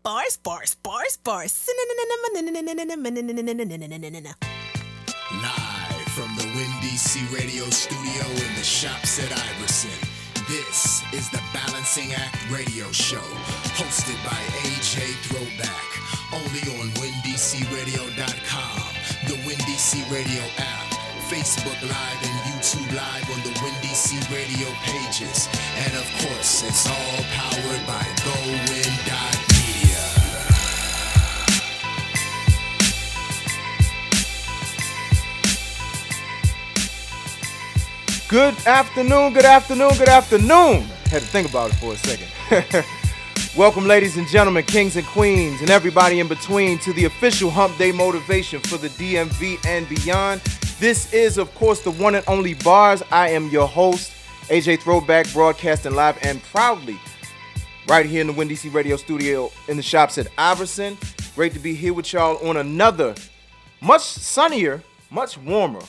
Bars. Live from the Windy C Radio studio in the shops at Iverson. This is the Balancing Act Radio Show, hosted by AJ Throwback, only on WindyCRadio.com, the Windy C Radio app, Facebook Live and YouTube Live on the Windy C Radio pages, and of course, it's all powered by GoWin.media. Good afternoon. Had to think about it for a second. Welcome, ladies and gentlemen, kings and queens, and everybody in between to the official Hump Day motivation for the DMV and beyond. This is, of course, the one and only Bars. I am your host, AJ Throwback, broadcasting live and proudly right here in the Windy C Radio studio in the shops at Iverson. Great to be here with y'all on another much sunnier, much warmer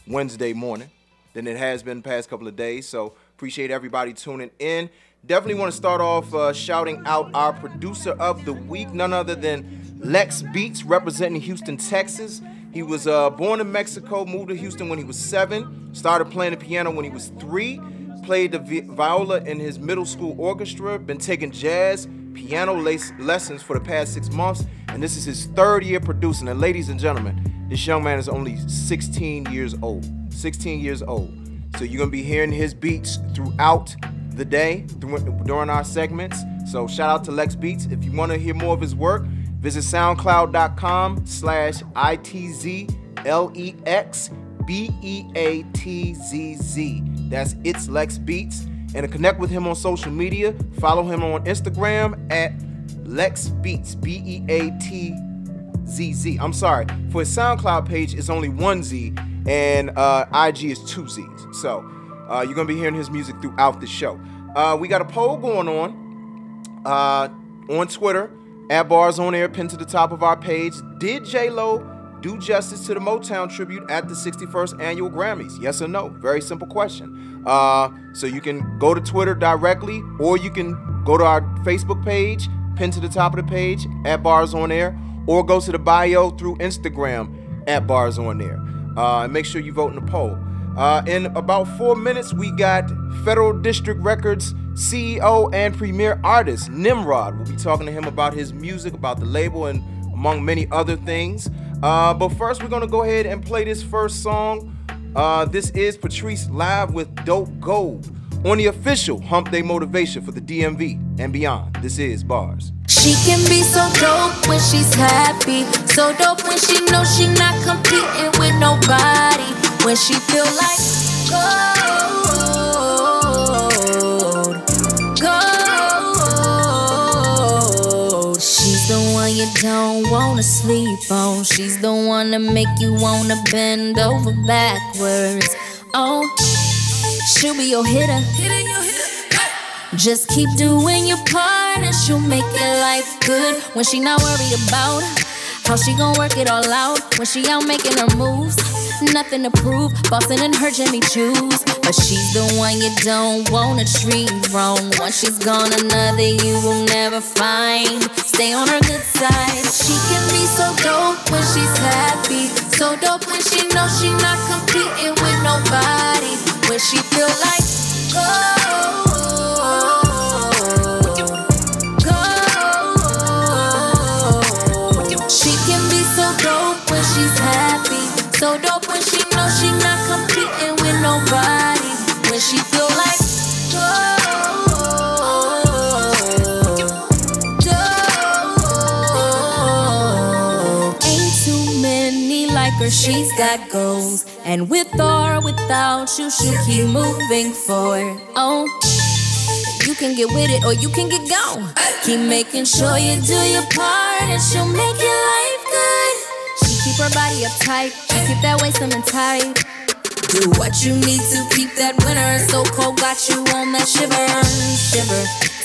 Wednesday morning than it has been the past couple of days. So appreciate everybody tuning in. Definitely want to start off shouting out our producer of the week, none other than Lex Beats, representing Houston, Texas. He was born in Mexico, moved to Houston when he was 7, started playing the piano when he was 3, played the viola in his middle school orchestra, been taking jazz, piano lessons for the past 6 months, and this is his 3rd year producing. And ladies and gentlemen, this young man is only 16 years old. 16 years old. So you're going to be hearing his beats throughout the day, during our segments. So shout out to Lex Beats. If you want to hear more of his work, visit soundcloud.com/ITZLEXBEATZZ. That's It's Lex Beats. And to connect with him on social media, follow him on Instagram at Lex Beats, BEATZZ. I'm sorry, for his SoundCloud page, it's only 1 Z, and IG is 2 Z's. So you're going to be hearing his music throughout the show. We got a poll going on Twitter, at Bars On Air, pinned to the top of our page. Did J-Lo do justice to the Motown tribute at the 61st Annual Grammys? Yes or no? Very simple question. So you can go to Twitter directly, or you can go to our Facebook page, pinned to the top of the page, at Bars On Air, or go to the bio through Instagram, at Bars On Air. And make sure you vote in the poll. In about 4 minutes, we got Federal District Records CEO and premier artist Nimrod. We'll be talking to him about his music, about the label, and among many other things. But first, we're going to go ahead and play this first song. This is Patrice live with Dope Gold on the official Hump Day motivation for the DMV and beyond. This is Bars. She can be so dope when she's happy, so dope when she knows she not competing with nobody, when she feel like gold. She's the one you don't wanna sleep on. She's the one that make you wanna bend over backwards. Oh, she'll be your hitter. Just keep doing your part and she'll make your life good. When she not worried about how she gon' work it all out. When she out making her moves, nothing to prove, bossing in her Jimmy Choos. But she's the one you don't wanna treat wrong. Once she's gone, another you will never find. Stay on her good side. She can be so dope when she's happy, so dope when she knows she not competing with nobody, when she feel like gold. She's happy, so dope when she knows she not competing with nobody, when she feel like gold. Ain't too many like her, she's got goals, and with or without you, she'll keep moving forward. Oh, you can get with it or you can get gone. Keep making sure you do your part and she'll make your life good. Keep her body uptight, keep that waist slim and tight. Do what you need to keep that winter so cold, got you on that shiver.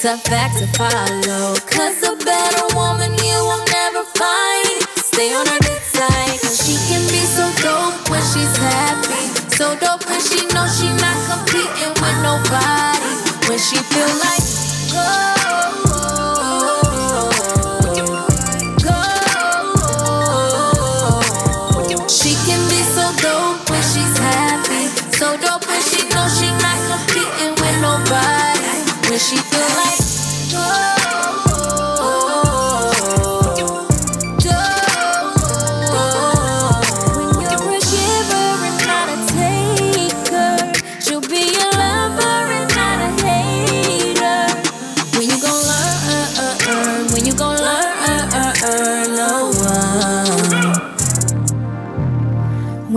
Tough act to follow, cause a better woman you will never find. Stay on her good side, cause she can be so dope when she's happy, so dope when she knows she not competing with nobody, when she feel like gold.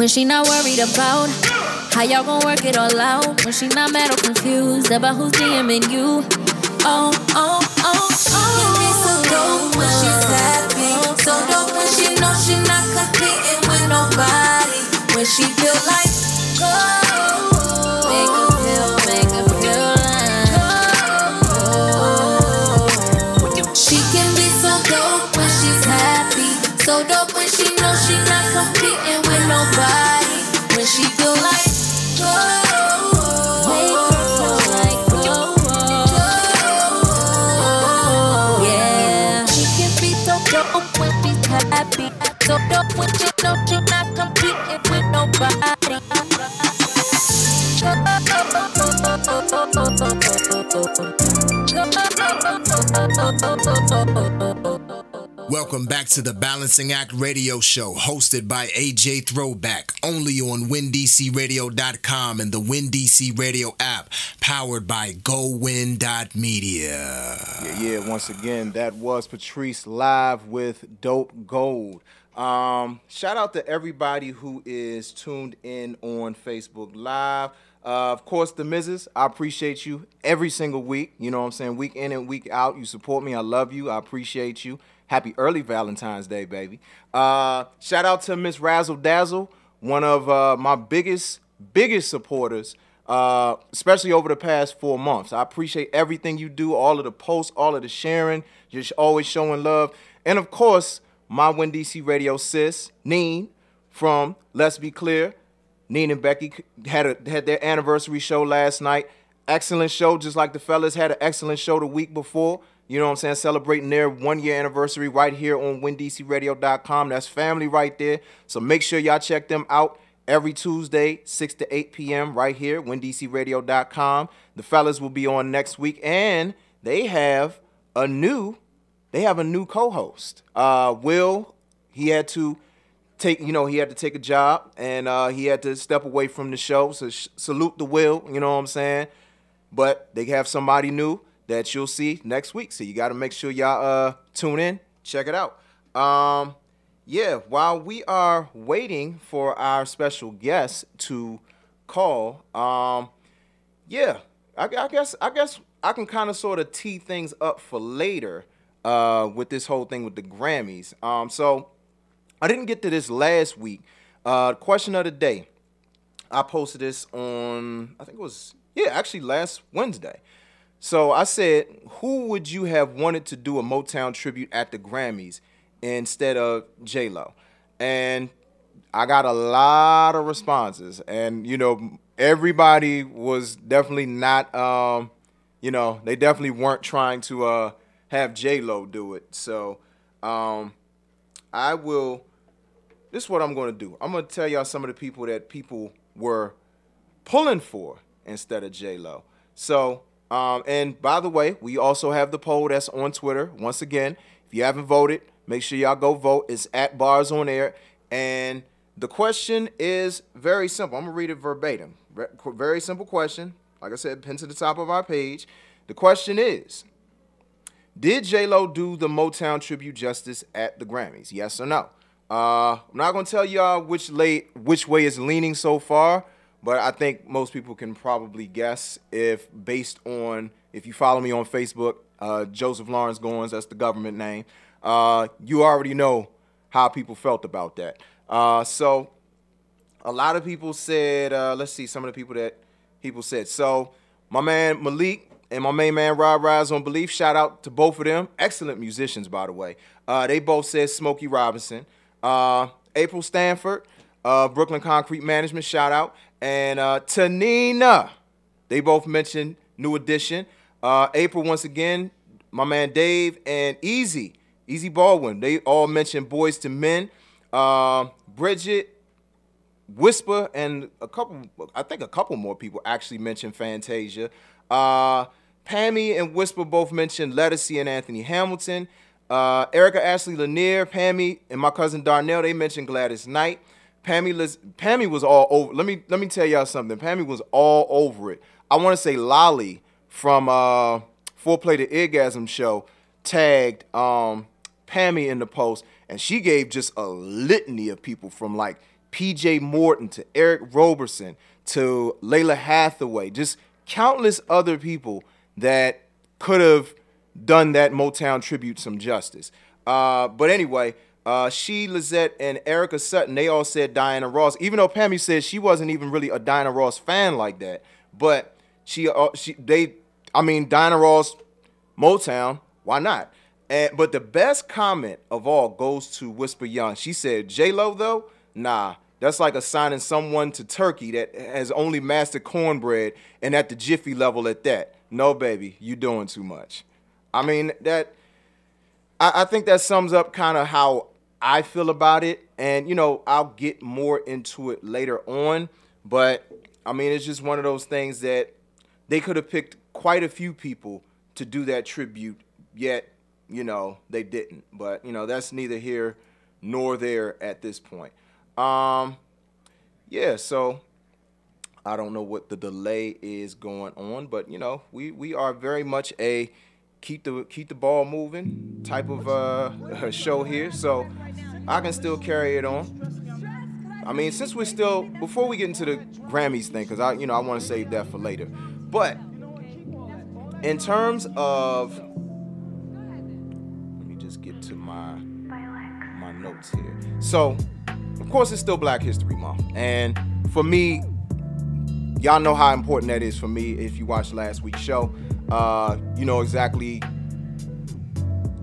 when she not worried about how y'all gon' work it all out. When she not mad or confused about who's DMing you. Oh, oh, oh, oh. Can be so dope when she's happy. So dope when she know she not competing with nobody. When she feel like, oh, make her feel like, oh. She can be so dope when she's happy. So dope when she know she not competing with nobody. When she feel like, oh, make her feel like, oh, yeah. She can be so dope when she's happy. So dope when she know she not competing with nobody. Welcome back to the Balancing Act Radio Show, hosted by AJ Throwback, only on WinDCRadio.com and the WinDC Radio app, powered by GoWin.media. Yeah, once again, that was Patrice live with Dope Gold. Shout out to everybody who is tuned in on Facebook Live. Of course, the Mrs., I appreciate you every single week. You know what I'm saying? Week in and week out, you support me. I love you. I appreciate you. Happy early Valentine's Day, baby. Shout out to Miss Razzle Dazzle, one of my biggest supporters, especially over the past 4 months. I appreciate everything you do, all of the posts, all of the sharing, just always showing love. And, of course, my WinDC Radio sis, Neen, from Let's Be Clear. Neen and Becky had their anniversary show last night. Excellent show, just like the fellas had an excellent show the week before. You know what I'm saying? Celebrating their 1-year anniversary right here on WinDCRadio.com. That's family right there. So make sure y'all check them out every Tuesday, 6 to 8 p.m. right here, WinDCRadio.com. The fellas will be on next week, and they have a new co-host. Will, he had to take a job, and he had to step away from the show. So salute the Will, you know what I'm saying? But they have somebody new that you'll see next week. So you got to make sure y'all tune in, check it out. Yeah, while we are waiting for our special guest to call, yeah, I guess I can kind of sort of tee things up for later with this whole thing with the Grammys. So I didn't get to this last week. Question of the day. I posted this on, I think it was, actually last Wednesday. So I said, who would you have wanted to do a Motown tribute at the Grammys instead of J-Lo? And I got a lot of responses. And, you know, everybody was definitely not, they definitely weren't trying to have J-Lo do it. So this is what I'm going to do. I'm going to tell y'all some of the people that people were pulling for instead of J-Lo. So, and by the way, we also have the poll that's on Twitter. Once again, if you haven't voted, make sure y'all go vote. It's at Bars on Air. And the question is very simple. I'm going to read it verbatim. Very simple question. Like I said, pin to the top of our page. The question is, did J-Lo do the Motown tribute justice at the Grammys? Yes or no? I'm not going to tell y'all which way it's leaning so far, but I think most people can probably guess if you follow me on Facebook, Joseph Lawrence Goins, that's the government name, you already know how people felt about that. So a lot of people said, let's see some of the people that people said. So my man Malik and my main man Rob Rise on Belief, shout out to both of them. Excellent musicians, by the way. They both said Smokey Robinson. April Stanford, Brooklyn Concrete Management, shout out. And Tanina, they both mentioned New Edition. April, once again, my man Dave, and Easy Baldwin, they all mentioned Boys to Men. Bridget, Whisper, and a couple more people actually mentioned Fantasia. Pammy and Whisper both mentioned Lettucey and Anthony Hamilton. Erica Ashley Lanier, Pammy, and my cousin Darnell, they mentioned Gladys Knight. Pammy was all over. Let me tell y'all something. Pammy was all over it. I want to say Lolly from Foreplay the Eargasm Show tagged Pammy in the post, and she gave just a litany of people from like PJ Morton to Eric Roberson to Layla Hathaway, just countless other people that could have done that Motown tribute some justice. But anyway, she, Lizette, and Erica Sutton, they all said Diana Ross, even though Pammy said she wasn't even really a Diana Ross fan like that. But Diana Ross, Motown, why not? But the best comment of all goes to Whisper Young. She said, J-Lo, though, nah, that's like assigning someone to Turkey that has only mastered cornbread and at the Jiffy level at that. No, baby, you doing too much. I mean, I think that sums up kind of how I feel about it. And, you know, I'll get more into it later on. But, I mean, it's just one of those things that they could have picked quite a few people to do that tribute, yet, you know, they didn't. But, you know, that's neither here nor there at this point. Yeah, so I don't know what the delay is going on, but, you know, we are very much a keep the ball moving type of show here, so I can still carry it on. I mean, since we're still, before we get into the Grammys thing, because I want to save that for later. But in terms of, let me just get to my notes here. So, of course, it's still Black History Month, and for me, y'all know how important that is for me. If you watched last week's show, you know exactly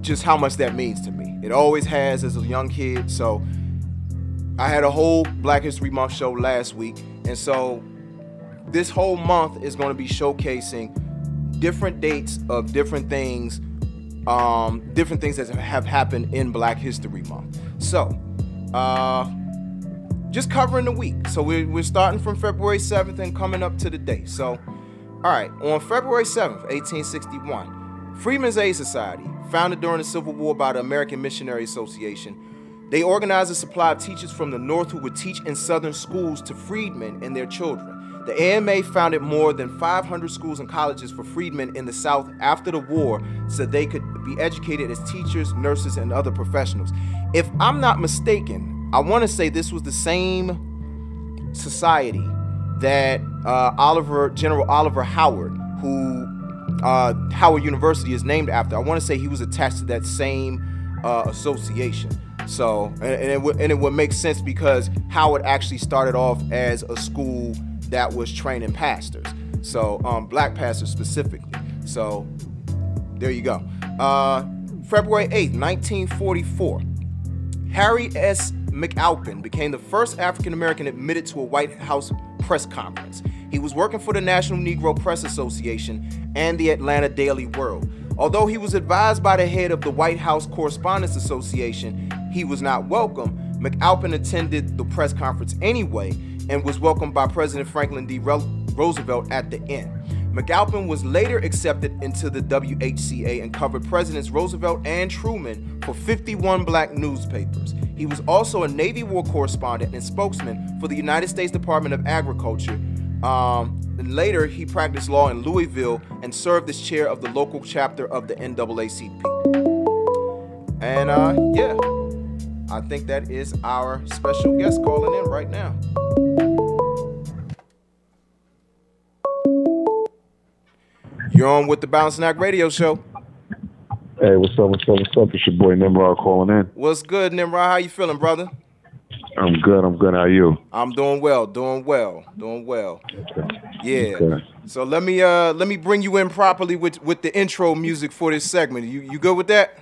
just how much that means to me. It always has as a young kid. So I had a whole Black History Month show last week, and so this whole month is going to be showcasing different dates of different things that have happened in Black History Month. So just covering the week. So we're starting from February 7th and coming up to the day. So, all right, on February 7th, 1861, Freedmen's Aid Society, founded during the Civil War by the American Missionary Association, they organized a supply of teachers from the North who would teach in Southern schools to freedmen and their children. The AMA founded more than 500 schools and colleges for freedmen in the South after the war so they could be educated as teachers, nurses, and other professionals. If I'm not mistaken, I want to say this was the same society that General Oliver Howard, who Howard University is named after. I want to say he was attached to that same association. So, and it would make sense because Howard actually started off as a school that was training pastors. So, black pastors specifically. So, there you go. February 8th, 1944. Harry S. McAlpin became the first African-American admitted to a White House press conference. He was working for the National Negro Press Association and the Atlanta Daily World. Although he was advised by the head of the White House Correspondents Association he was not welcome, McAlpin attended the press conference anyway and was welcomed by President Franklin D. Roosevelt at the end. McAlpin was later accepted into the WHCA and covered Presidents Roosevelt and Truman for 51 black newspapers. He was also a Navy War correspondent and spokesman for the United States Department of Agriculture. And later, he practiced law in Louisville and served as chair of the local chapter of the NAACP. And yeah, I think that is our special guest calling in right now. You're on with the Balancing Act Radio Show. Hey, what's up? It's your boy Nimrod calling in. What's good, Nimrod? How you feeling, brother? I'm good. How are you? I'm doing well. Okay. Yeah. Okay. So let me bring you in properly with the intro music for this segment. You good with that?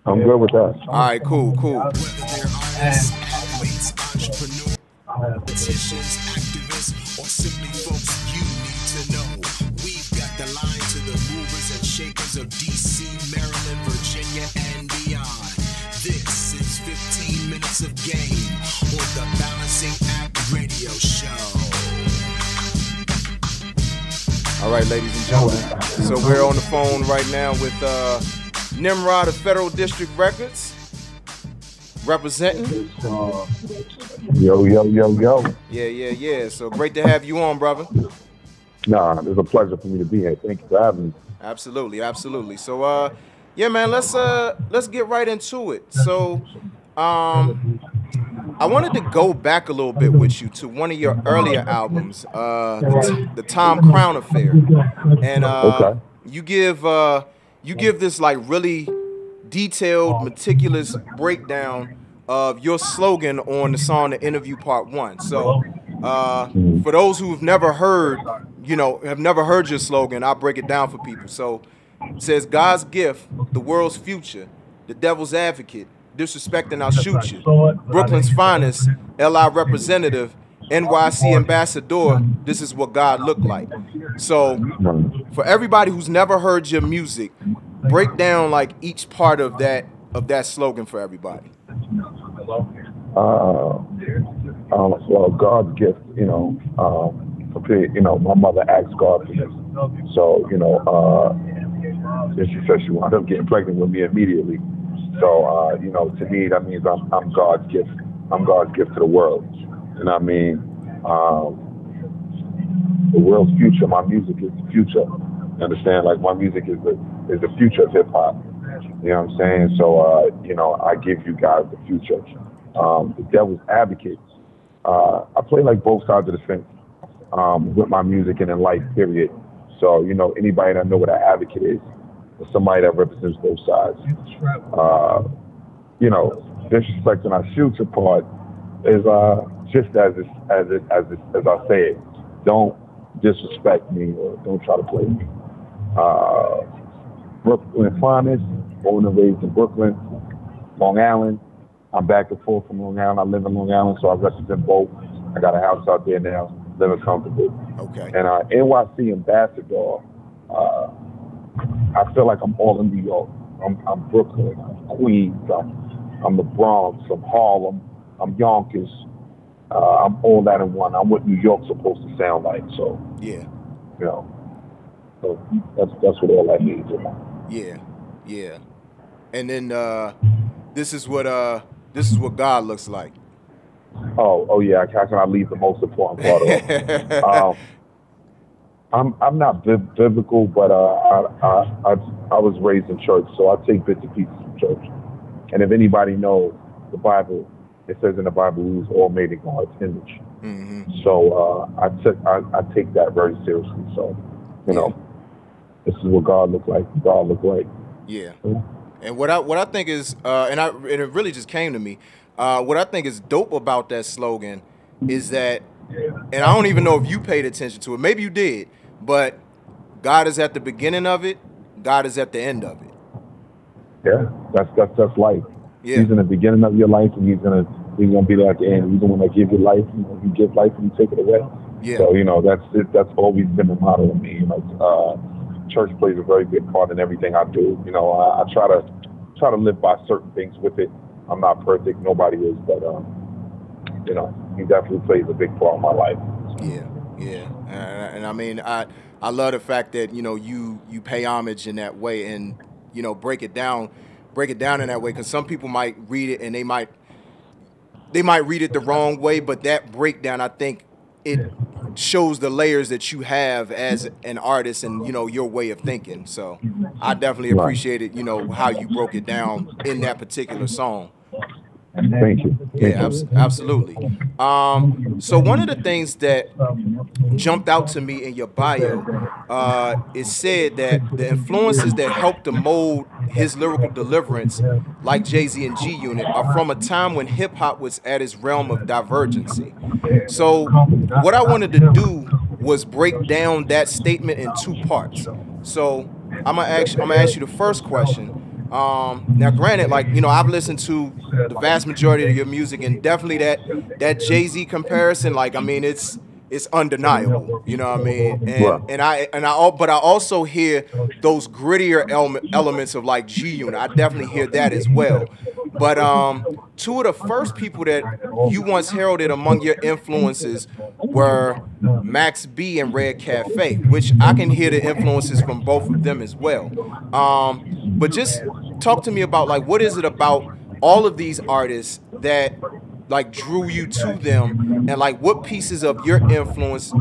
I'm good with that. All right, cool. Whether they're artists, athletes, entrepreneurs, politicians, activists, or simply folks you need to know. We've got the line to the movers and shakers of DC, Maryland, Virginia, and beyond. This is 15 minutes of game on the Balancing Act Radio Show. All right, ladies and gentlemen. So we're on the phone right now with Nimrod of Federal District Records, representing. Yo. Yeah. So great to have you on, brother. Nah, it's a pleasure for me to be here. Thank you for having me. Absolutely. So, yeah, man, let's get right into it. So, I wanted to go back a little bit with you to one of your earlier albums, the Tom Crown Affair, and you give this like really detailed, meticulous breakdown of your slogan on the song "The Interview Part 1." So, for those who've never heard, have never heard your slogan, I'll break it down for people. So, it says, "God's gift, the world's future, the devil's advocate. Disrespecting, I'll shoot you. Brooklyn's finest, LI representative, NYC ambassador. This is what God looked like." So, for everybody who's never heard your music, break down like each part of that slogan for everybody. Well, God's gift, my mother asked God for this. So, she said she wound up getting pregnant with me immediately. So, to me, that means I'm God's gift. I'm God's gift to the world. And I mean, the world's future, my music is the future. You understand? Like, my music is the future of hip hop. You know what I'm saying? So, I give you guys the future. The devil's advocates. I play like both sides of the fence with my music and in life, period. So, anybody that know what an advocate is, somebody that represents both sides. Disrespecting our future part is just as I say it. Don't disrespect me or don't try to play me. Brooklyn finest, born and raised in Brooklyn, Long Island. I'm back and forth from Long Island. I live in Long Island, so I represent both. I got a house out there now, living comfortable. Okay. And NYC ambassador. I feel like I'm all in New York. I'm Brooklyn, I'm Queens, I'm the Bronx, I'm Harlem, I'm Yonkers. I'm all that in one. I'm what New York's supposed to sound like. So yeah, so that's what all that means. Yeah. And then this is what God looks like. Oh yeah. How can I leave the most important part of it? I'm not biblical, but I was raised in church, so I take bits and pieces from church. And if anybody knows the Bible, it says in the Bible we was all made in God's image. Mm-hmm. So I take that very seriously. So this is what God looked like. God looked like. Yeah. And what I think is and it really just came to me. What I think is dope about that slogan is that, and I don't even know if you paid attention to it. Maybe you did. But God is at the beginning of it. God is at the end of it. Yeah, that's life. Yeah. He's in the beginning of your life, and he's gonna be there at the end. He's the one that gives you life. You give life, and you take it away. Yeah. So that's it. That's always been the motto of me. Church plays a very big part in everything I do. I try to live by certain things with it. I'm not perfect. Nobody is, but he definitely plays a big part in my life. Yeah. And I mean, I love the fact that you pay homage in that way, and break it down in that way, because some people might read it and they might read it the wrong way, but that breakdown, I think it shows the layers that you have as an artist and your way of thinking. So I definitely appreciated how you broke it down in that particular song. Thank you. Yeah, absolutely. So one of the things that jumped out to me in your bio, it said that the influences that helped to mold his lyrical deliverance, like Jay-Z and G-Unit, are from a time when hip-hop was at its realm of divergency. So what I wanted to do was break down that statement in two parts. So I'm gonna ask you the first question. Now, granted, I've listened to the vast majority of your music, and definitely that Jay-Z comparison, it's undeniable. You know what I mean? But I also hear those grittier elements of like G-Unit. I definitely hear that as well. But two of the first people that you once heralded among your influences were Max B and Red Cafe, which I can hear the influences from both of them as well. But just talk to me about what is it about all of these artists that drew you to them, and what pieces of your influence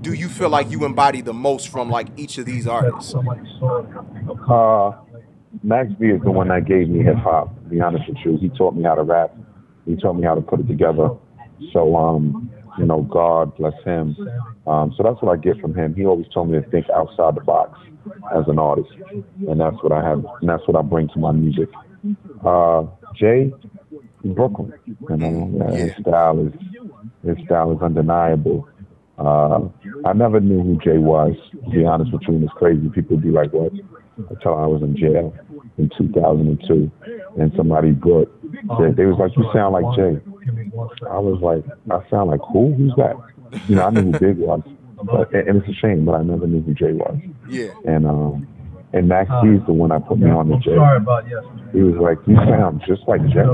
do you feel like you embody the most from each of these artists? Max B is the one that gave me hip hop, to be honest with you. He taught me how to rap. He taught me how to put it together. So, you know, God bless him. So that's what I get from him. He always told me to think outside the box as an artist, and that's what I have, and that's what I bring to my music. Jay, Brooklyn, you know, his style is undeniable. I never knew who Jay was, to be honest with you, and it's crazy. People would be like, what? Until I was in jail in 2002, and somebody they was like, you sound like Jay. I was like, I sound like who? Who's that? You know, I knew who Big was, and it's a shame, but I never knew who Jay was. Yeah. And Max D's the one that put me on the Jay. He was like, you sound just like Jay.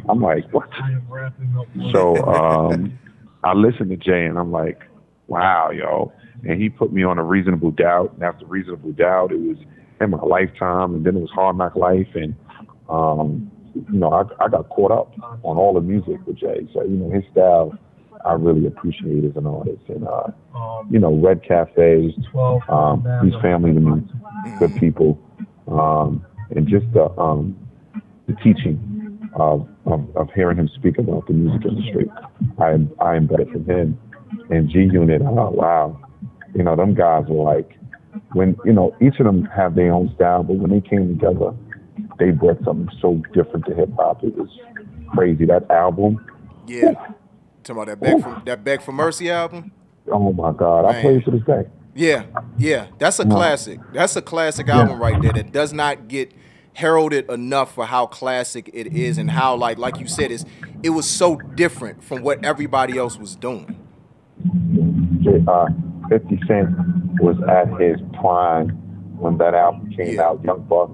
I'm like, what? So I listened to Jay, and I'm like, wow, yo. And he put me on a Reasonable Doubt, and after Reasonable Doubt, it was In My Lifetime, and then it was Hard Knock Life, and you know, I got caught up on all the music with Jay. So, you know, his style I really appreciate as an artist. And, you know, Red Cafe, he's family to me, good people. And just the teaching of hearing him speak about the music industry. I am better from him. And G Unit, oh, wow. You know, them guys were like, when, you know, each of them have their own style, but when they came together, they brought something so different to hip hop. It was crazy. That album. Yeah. Talking about that Beg for Mercy album. Oh my God. Man. I play it to this day. Yeah. That's a classic. That's a classic album right there that does not get heralded enough for how classic it is and how like you said, it was so different from what everybody else was doing. 50 Cent was at his prime when that album came out. Young Buck,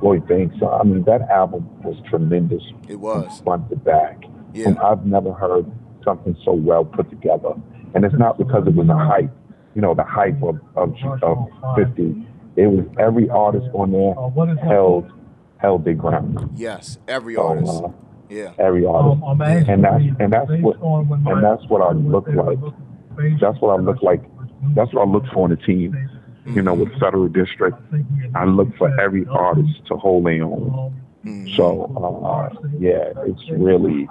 Lloyd Banks. I mean, that album was tremendous. It was. Front to back. Yeah. And I've never heard something so well put together. And it's not because it was a hype, you know, the hype of 50. It was every artist on there held their ground. Yes, every artist. Every artist. And that's what I look like. That's what I look like. That's what I look for in a team. You know, with Federal District, I look for every artist to hold their own. So, yeah, it's really,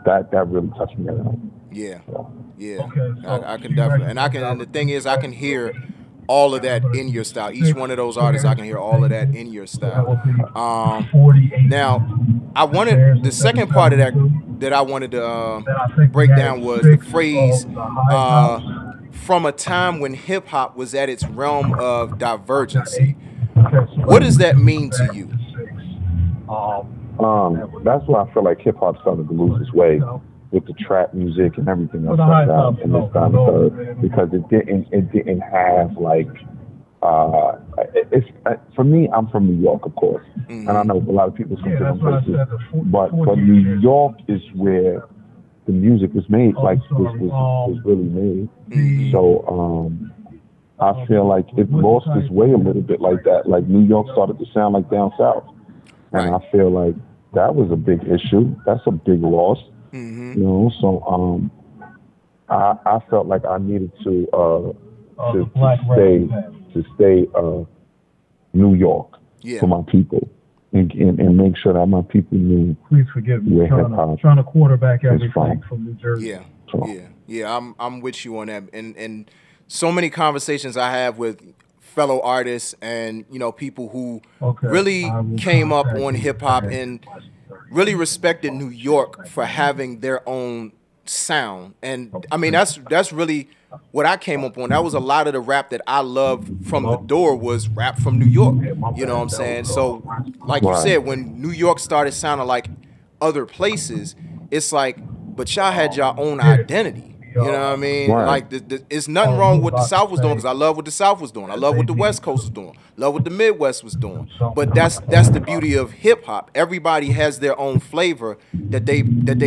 that really touched me around. Yeah. I can definitely, and the thing is, I can hear all of that in your style. Each one of those artists, I can hear all of that in your style. Now, the second part of that I wanted to break down was the phrase, from a time when hip hop was at its realm of divergency. What does that mean to you? That's where I feel like hip hop started to lose its way with the trap music and everything else like that, and this time and third, because it didn't have like for me, I'm from New York, of course, and I know a lot of people from different places, but New York is where the music was made, like was really made. So I feel like it lost its way a little bit like that. Like New York started to sound like down south, and I feel like that was a big issue. That's a big loss. You know, so I felt like I needed to stay New York for my people, and make sure that my people knew. Please forgive me. Trying to quarterback everything from New Jersey. Yeah. I'm with you on that, and so many conversations I have with fellow artists and people who really came up on hip hop and really respected New York for having their own sound. And I mean, that's really what I came up on. That was a lot of the rap that I loved from the door was rap from New York. You know what I'm saying? So like you said, when New York started sounding like other places, it's like, but y'all had your own identity. You know what I mean? Like, it's nothing wrong with what the South was doing, because I love what the South was doing. I love what the West Coast was doing. Love what the Midwest was doing. But that's the beauty of hip hop. Everybody has their own flavor that they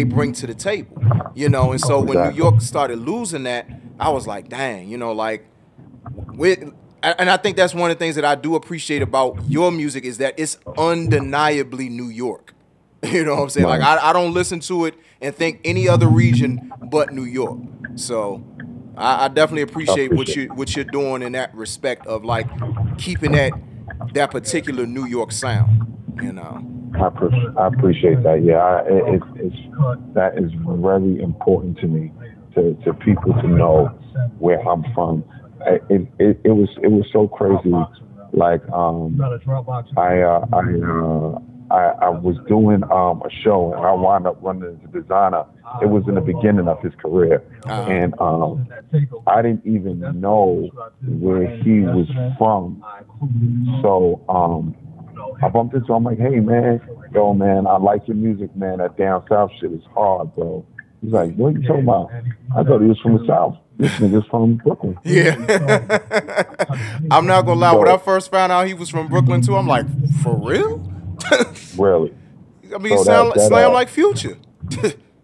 bring to the table. And so when New York started losing that, I was like, dang, and I think that's one of the things that I do appreciate about your music is that it's undeniably New York. You know what I'm saying? Like, I don't listen to it and think any other region but New York. So I definitely appreciate what you're doing in that respect of like keeping that particular New York sound. I appreciate that. Yeah, that is very important to me, to people to know where I'm from. It was so crazy. Like I was doing a show and I wound up running into Designer. It was in the beginning of his career, and I didn't even know where he was from. So I bumped into him. I'm like, hey man, yo man, I like your music, man. That down south shit is hard, bro. He's like, what are you talking about? I thought he was from the South. This nigga's from Brooklyn. Yeah. I'm not gonna lie, when I first found out he was from Brooklyn too, I'm like, for real? Really? I mean, so sound like Future.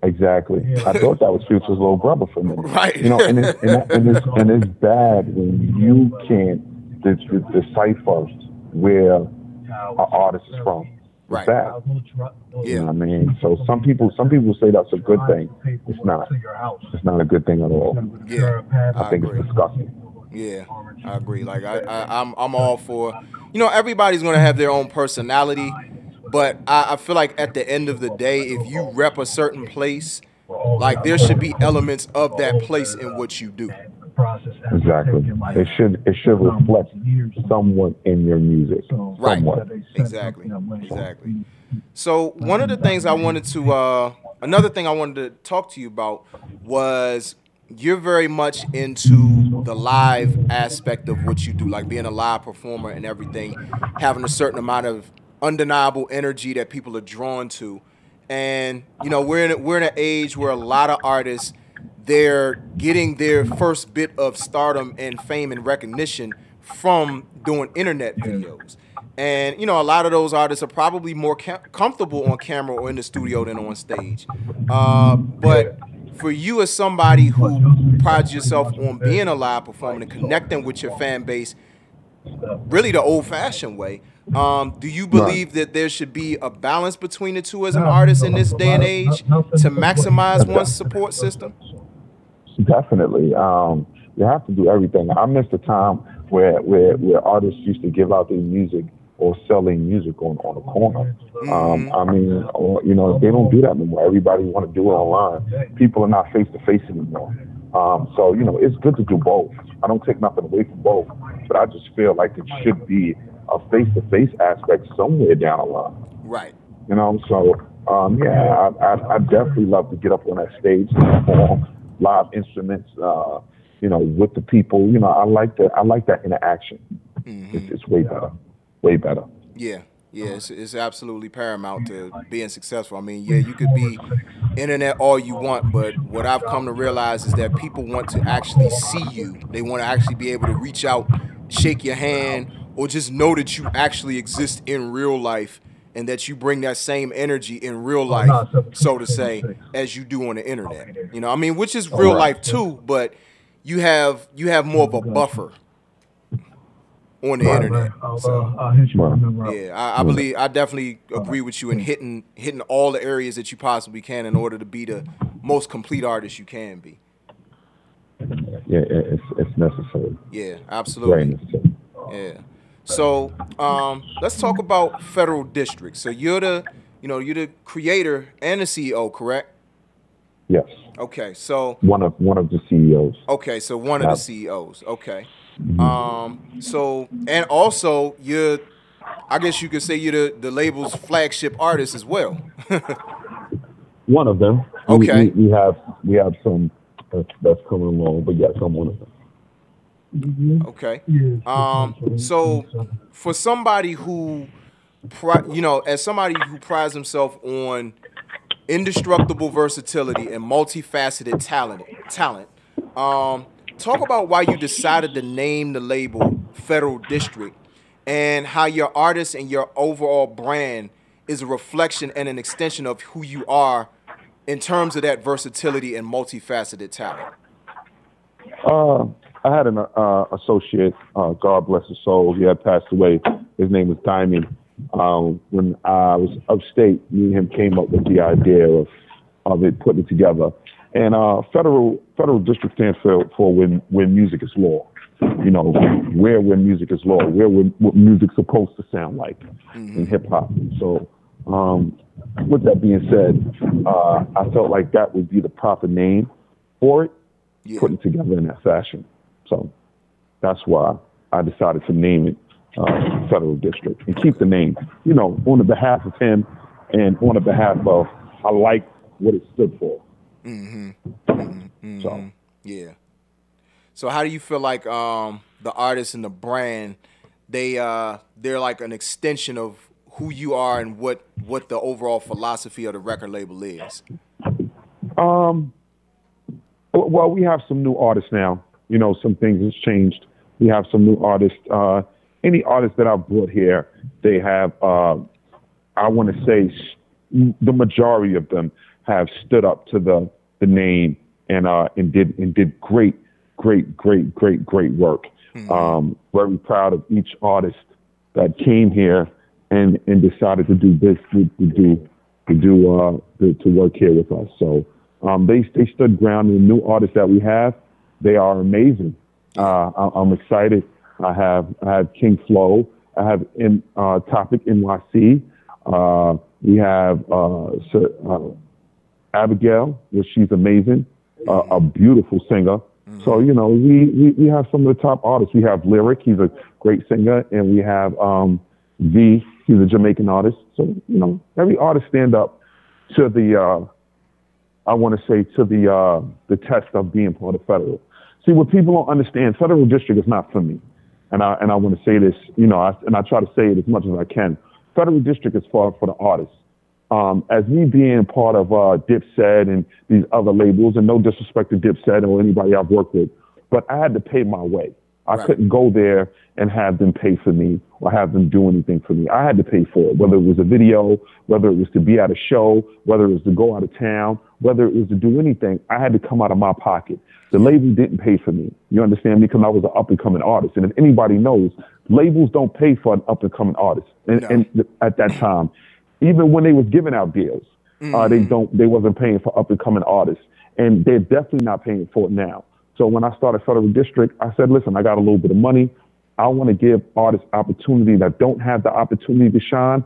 Exactly. I thought that was Future's little brother for me. Right. You know, and it's bad when you can't decipher where an artist is from. It's bad. Yeah. You know what I mean? So some people say that's a good thing. It's not. It's not a good thing at all. Yeah. I think it's disgusting. Yeah, I agree. Like I'm all for, everybody's gonna have their own personality, but I feel like at the end of the day, if you rep a certain place, like there should be elements of that place in what you do. Exactly. It should reflect somewhat in your music. Right. Somewhat. Exactly. So one of the things another thing I wanted to talk to you about was you're very much into the live aspect of what you do, like being a live performer and everything, having a certain amount of undeniable energy that people are drawn to. And, we're in an age where a lot of artists, they're getting their first bit of stardom and fame and recognition from doing internet videos. And, a lot of those artists are probably more comfortable on camera or in the studio than on stage. But for you as somebody who prides yourself on being a live performer and connecting with your fan base, really the old-fashioned way, do you believe that there should be a balance between the two as an artist in this day and age to maximize one's support system? Definitely. You have to do everything. I miss the time where artists used to give out their music or sell their music on a corner. I mean, they don't do that anymore. Everybody want to do it online. People are not face-to-face anymore. So, it's good to do both. I don't take nothing away from both, but I just feel like it should be a face-to-face aspect somewhere down the line. Right. So, I definitely love to get up on that stage and perform live instruments, with the people. I like that interaction. Mm-hmm. It's way better. Way better. Yeah, it's absolutely paramount to being successful. I mean, you could be internet all you want, but what I've come to realize is that people want to actually see you. They want to actually be able to reach out, shake your hand, or just know that you actually exist in real life and that you bring that same energy in real life, so to say, as you do on the internet. Which is real life too, but you have more of a buffer on the internet. So, I definitely agree with you in hitting all the areas that you possibly can in order to be the most complete artist you can be. Yeah, it's necessary. Yeah, absolutely. Very necessary. Yeah. So let's talk about Federal District. So you're the creator and the CEO, correct? Yes. Okay, so one of the CEOs. Okay, so one of the CEOs. Okay. So, and also I guess you could say you're the label's flagship artist as well. One of them. Okay. We have some that's coming along, but yes, I'm one of them. Okay. So for somebody who, as somebody who prides himself on indestructible versatility and multifaceted talent, talk about why you decided to name the label Federal District and how your artist and your overall brand is a reflection and an extension of who you are in terms of that versatility and multifaceted talent. I had an associate, God bless his soul. He had passed away. His name was Diamond. When I was upstate, me and him came up with the idea of it, putting it together. And Federal District stands for when music is law. When music is law, what music's supposed to sound like in hip hop. So With that being said, I felt like that would be the proper name for it, putting it together in that fashion. So that's why I decided to name it Federal District and keep the name, you know, on the behalf of him and on the behalf of, I like what it stood for. So yeah. So how do you feel like the artist and the brand, they're like an extension of who you are and what the overall philosophy of the record label is? Well, we have some new artists now. You know, some things has changed. We have some new artists. Any artists that I've brought here, they have, I want to say the majority of them have stood up to the name and did great work. Very proud of each artist that came here and decided to do this, to work here with us. So they stood ground. And the new artists that we have, they are amazing. I'm excited. I have King Flow. I have Topic NYC. We have Abigail, which she's amazing, a beautiful singer. So, you know, we have some of the top artists. We have Lyric, he's a great singer, and we have V, he's a Jamaican artist. So, you know, every artist stand up to the, I want to say, to the test of being part of Federal. See, what people don't understand, Federal District is not for me. And I want to say this, you know, I try to say it as much as I can. Federal District is for the artists. As me being part of Dipset and these other labels, and no disrespect to Dipset or anybody I've worked with, but I had to pay my way. I couldn't go there and have them pay for me or have them do anything for me. I had to pay for it, whether it was a video, whether it was to be at a show, whether it was to go out of town, whether it was to do anything. I had to come out of my pocket. The label didn't pay for me. You understand me? Because I was an up-and-coming artist. And if anybody knows, labels don't pay for an up-and-coming artist. And at that time, even when they was giving out deals, they wasn't paying for up-and-coming artists. And they're definitely not paying for it now. So when I started Federal District, I said, listen, I got a little bit of money. I want to give artists opportunity that don't have the opportunity to shine.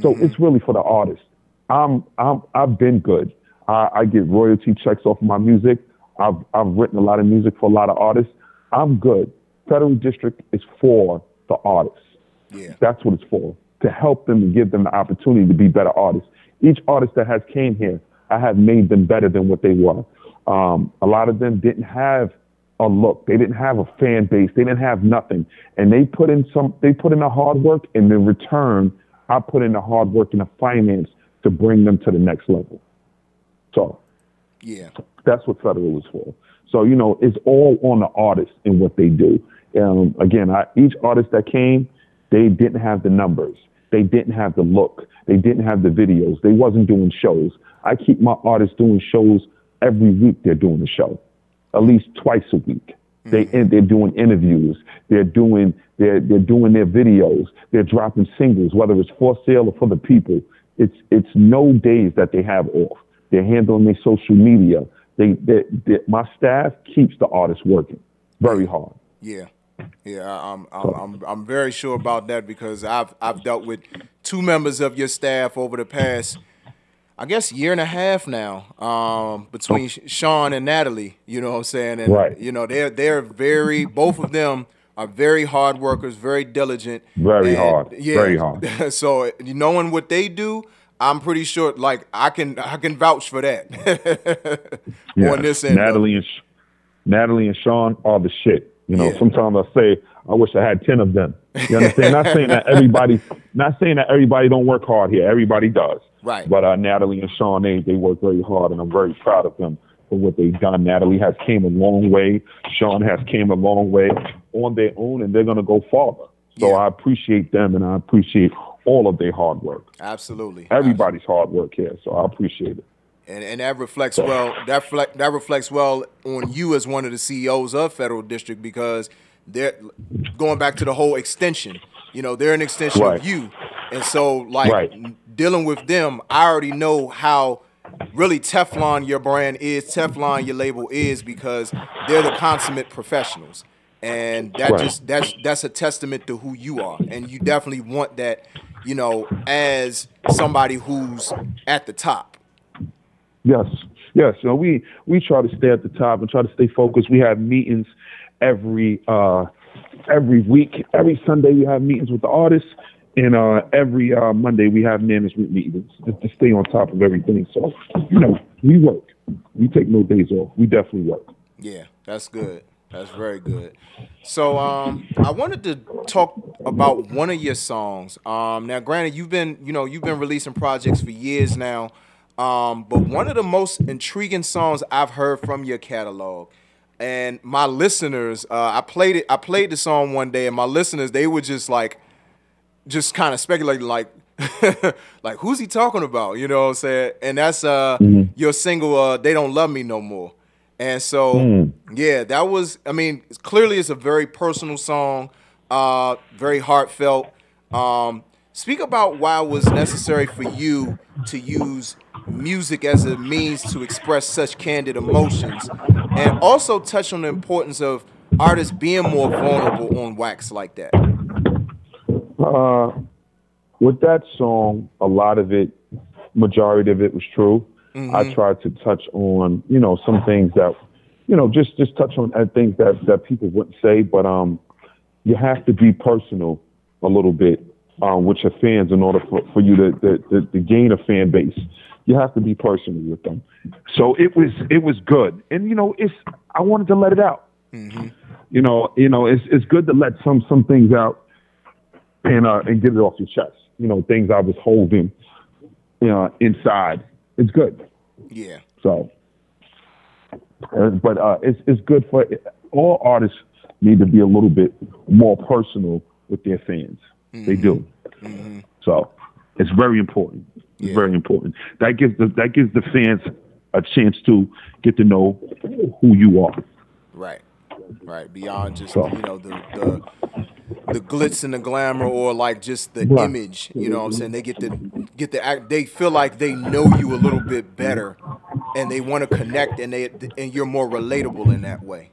So it's really for the artists. I've been good. I get royalty checks off of my music. I've written a lot of music for a lot of artists. I'm good. Federal District is for the artists. Yeah. That's what it's for, to help them and give them the opportunity to be better artists. Each artist that has came here, I have made them better than what they were. A lot of them didn't have a look. They didn't have a fan base. They didn't have nothing. And they put in the hard work, and in return, I put in the hard work and the finance to bring them to the next level. So yeah, that's what Federal is for. So, you know, it's all on the artist and what they do. Again, each artist that came, they didn't have the numbers. They didn't have the look. They didn't have the videos. They wasn't doing shows. I keep my artists doing shows every week. They're doing a show, at least twice a week. They're doing interviews. They're doing their videos. They're dropping singles, whether it's for sale or for the people. It's no days that they have off. They're handling their social media. My staff keeps the artists working very hard. Yeah. I'm very sure about that because I've dealt with two members of your staff over the past, I guess, year and a half now, between Sean and Natalie. You know what I'm saying? And you know, they're very, both of them are very hard workers, very diligent, very hard. So knowing what they do, I'm pretty sure, like, I can vouch for that. On this end, Natalie and Sean are the shit. You know, sometimes I say, I wish I had 10 of them. You understand? Not saying that everybody don't work hard here. Everybody does. Right. But Natalie and Sean, they work very hard, and I'm very proud of them for what they've done. Natalie has came a long way. Sean has came a long way on their own, and they're going to go farther. So I appreciate them, and I appreciate all of their hard work. Absolutely. Everybody's hard work here, so I appreciate it. And that reflects well. That reflects well on you as one of the CEOs of Federal District, because they're going back to the whole extension. You know, they're an extension of you, and so like dealing with them, I already know how really Teflon your brand is, Teflon your label is, because they're the consummate professionals. And that's a testament to who you are. And you definitely want that, you know, as somebody who's at the top. Yes. You know, we try to stay at the top and try to stay focused. We have meetings every week. Every Sunday we have meetings with the artists, and every Monday we have management meetings just to stay on top of everything. So, you know, we work. We take no days off. We definitely work. Yeah, that's good. That's very good. So I wanted to talk about one of your songs. Now, granted, you've been releasing projects for years now, but one of the most intriguing songs I've heard from your catalog, and my listeners, I played the song one day, and my listeners, they were just kind of speculating, like, like, who's he talking about? You know what I'm saying? And that's your single, "They Don't Love Me No More." And so, yeah, that was, I mean, clearly it's a very personal song, very heartfelt. Speak about why it was necessary for you to use music as a means to express such candid emotions, and also touch on the importance of artists being more vulnerable on wax like that. With that song, a lot of it, majority of it was true. Mm-hmm. I tried to touch on, you know, some things that, you know, just touch on things that people wouldn't say, but you have to be personal a little bit with your fans in order for you to gain a fan base. You have to be personal with them. So it was good, and you know, I wanted to let it out. Mm-hmm. You know, it's good to let some things out and get it off your chest. You know, things I was holding, you know, inside. It's good. Yeah. So, but it's good for all artists need to be a little bit more personal with their fans. Mm-hmm. They do. Mm-hmm. So it's very important. It's very important. That gives the fans a chance to get to know who you are. Right. Beyond just you know the glitz and the glamour, or like just the image. You know what I'm saying? They get the act. They feel like they know you a little bit better, and they want to connect, and you're more relatable in that way.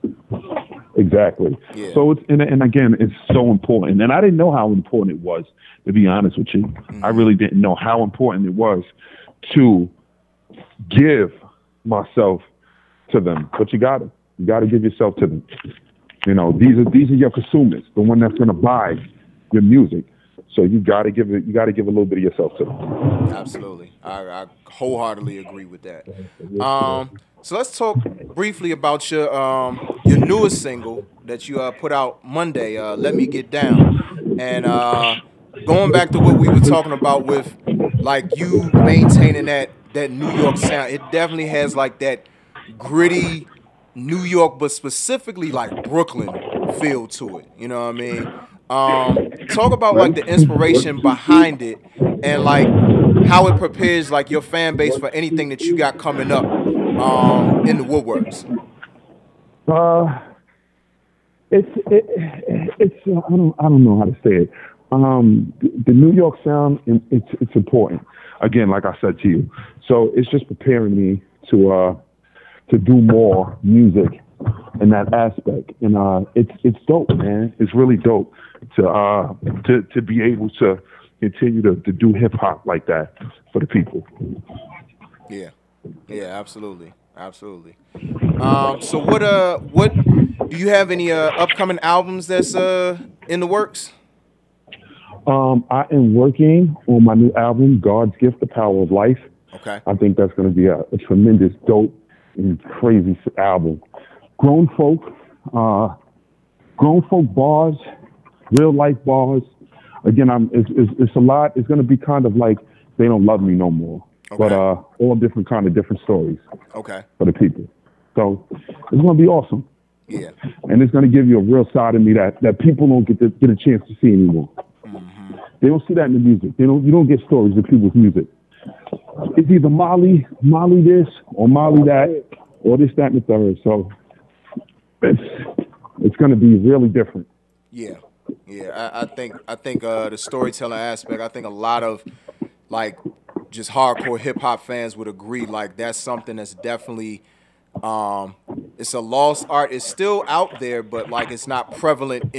Exactly. Yeah. So it's and again, it's so important. And I didn't know how important it was, to be honest with you. Mm-hmm. I really didn't know how important it was to give myself to them. But you gotta give yourself to them. You know, these are your consumers, the one that's gonna buy your music. So you gotta give a little bit of yourself to them. Absolutely. I wholeheartedly agree with that. So let's talk briefly about your newest single that you put out Monday, "Let Me Get Down." And going back to what we were talking about with like you maintaining that New York sound, it definitely has like that gritty New York, but specifically like Brooklyn feel to it. You know what I mean? Talk about like the inspiration behind it, and like how it prepares like your fan base for anything that you got coming up in the woodworks. It's I don't know how to say it. The New York sound, it's important. Again, like I said to you, so it's just preparing me to do more music in that aspect, and it's dope, man. It's really dope to be able to continue to do hip hop like that for the people. Yeah, absolutely. So what do you have any upcoming albums that's in the works? I am working on my new album, God's Gift, The Power of Life. Okay. I think that's going to be a tremendous, dope, and crazy album. Grown folk bars, real life bars. Again, it's a lot. It's going to be kind of like They Don't Love Me No More. Okay. But all different stories. Okay. For the people. So it's going to be awesome. Yeah. And it's going to give you a real side of me that people don't get a chance to see anymore. Mm-hmm. They don't see that in the music. You don't get stories of people's music. It's either Molly this, or Molly that, or this, that, and the third. So it's going to be really different. Yeah. I think the storytelling aspect, I think a lot of like just hardcore hip hop fans would agree. Like that's something that's definitely it's a lost art. It's still out there, but like it's not prevalent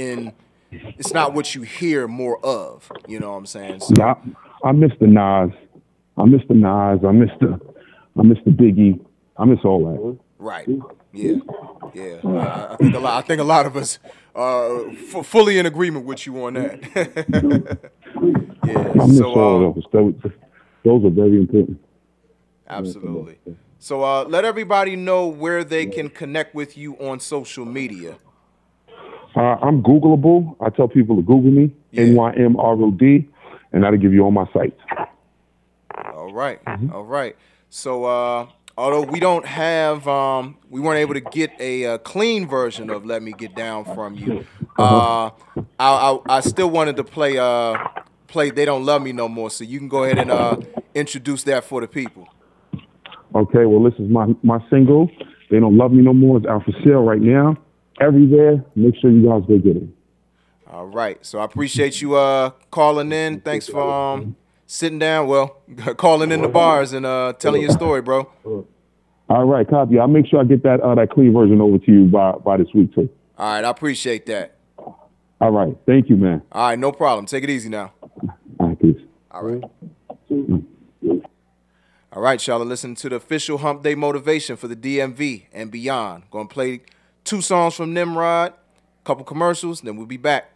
it's not what you hear more of. You know what I'm saying? So, yeah, I miss the Nas. I miss the Biggie. I miss all that. Right. Yeah. I think a lot of us are fully in agreement with you on that. Yeah. I miss all of those. Those are very important. Absolutely. So let everybody know where they can connect with you on social media. I'm Googleable. I tell people to Google me, NYMROD, and that'll give you all my sites. All right. All right. So although we don't have, we weren't able to get a clean version of "Let Me Get Down" from you. I still wanted to play "They Don't Love Me No More," so you can go ahead and introduce that for the people. Okay, well, this is my single. They Don't Love Me No More. It's out for sale right now. Everywhere. Make sure you guys go get it. All right. So I appreciate you calling in. Thanks for sitting down. Well, calling in the bars and telling your story, bro. All right, copy. I'll make sure I get that clean version over to you by this week too. All right, I appreciate that. All right, thank you, man. All right, no problem. Take it easy now. All right, peace. All right. All right, y'all are listening to the official Hump Day Motivation for the DMV and beyond. Going to play 2 songs from Nimrod, a couple commercials, then we'll be back.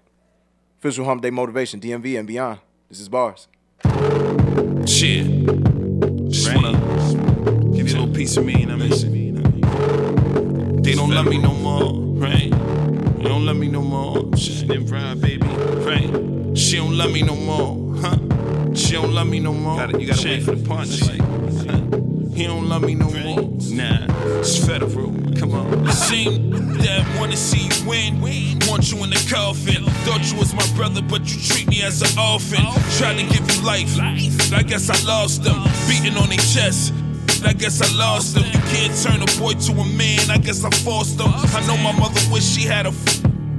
Official Hump Day Motivation, DMV and beyond. This is Bars. Shit. Just wanna give you a little piece of me, and I miss it. They don't love me no more, right? They don't love me no more. Shit, Nimrod, baby, right? She don't love me no more, huh? She don't love me no more. You gotta wait for the partnership. He don't love me no more. Nah, it's federal. Come on. The same that wanna see you win. Want you in the coffin. Thought you was my brother, but you treat me as an orphan. Tried to give you life. I guess I lost them. Beating on their chest. I guess I lost them. You can't turn a boy to a man. I guess I forced them. I know my mother wish she had a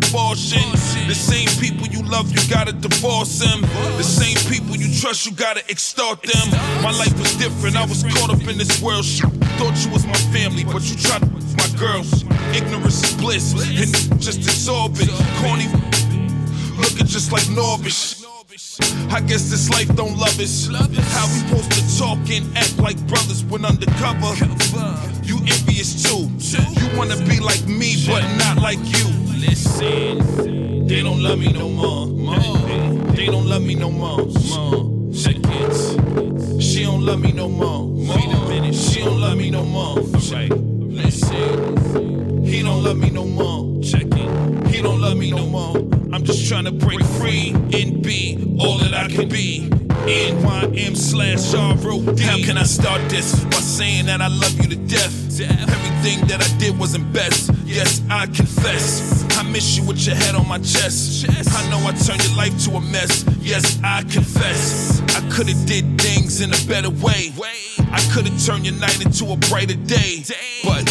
abortion. The same people you love, you gotta divorce them. The same people you trust, you gotta extort them. My life was different, I was caught up in this world. Thought you was my family, but you tried to my girls. Ignorance is bliss, and just absorb it. Corny, looking just like Norbish. I guess this life don't love us. How we supposed to talk and act like brothers when undercover? You envious too. You wanna be like me, but not like you. Listen, they don't love me no more. They don't love me no more. Seconds. She don't love me no more. Wait a minute, she don't love me no more. Right. Listen, he don't love me no more. Check it. He don't love me no more. I'm just trying to break free and be all that I can be. NYM/ROD. How can I start this by saying that I love you to death? Everything that I did wasn't best. Yes, I confess. I miss you with your head on my chest. I know I turned your life to a mess. Yes, I confess. I could've did things in a better way. I could've turned your night into a brighter day. But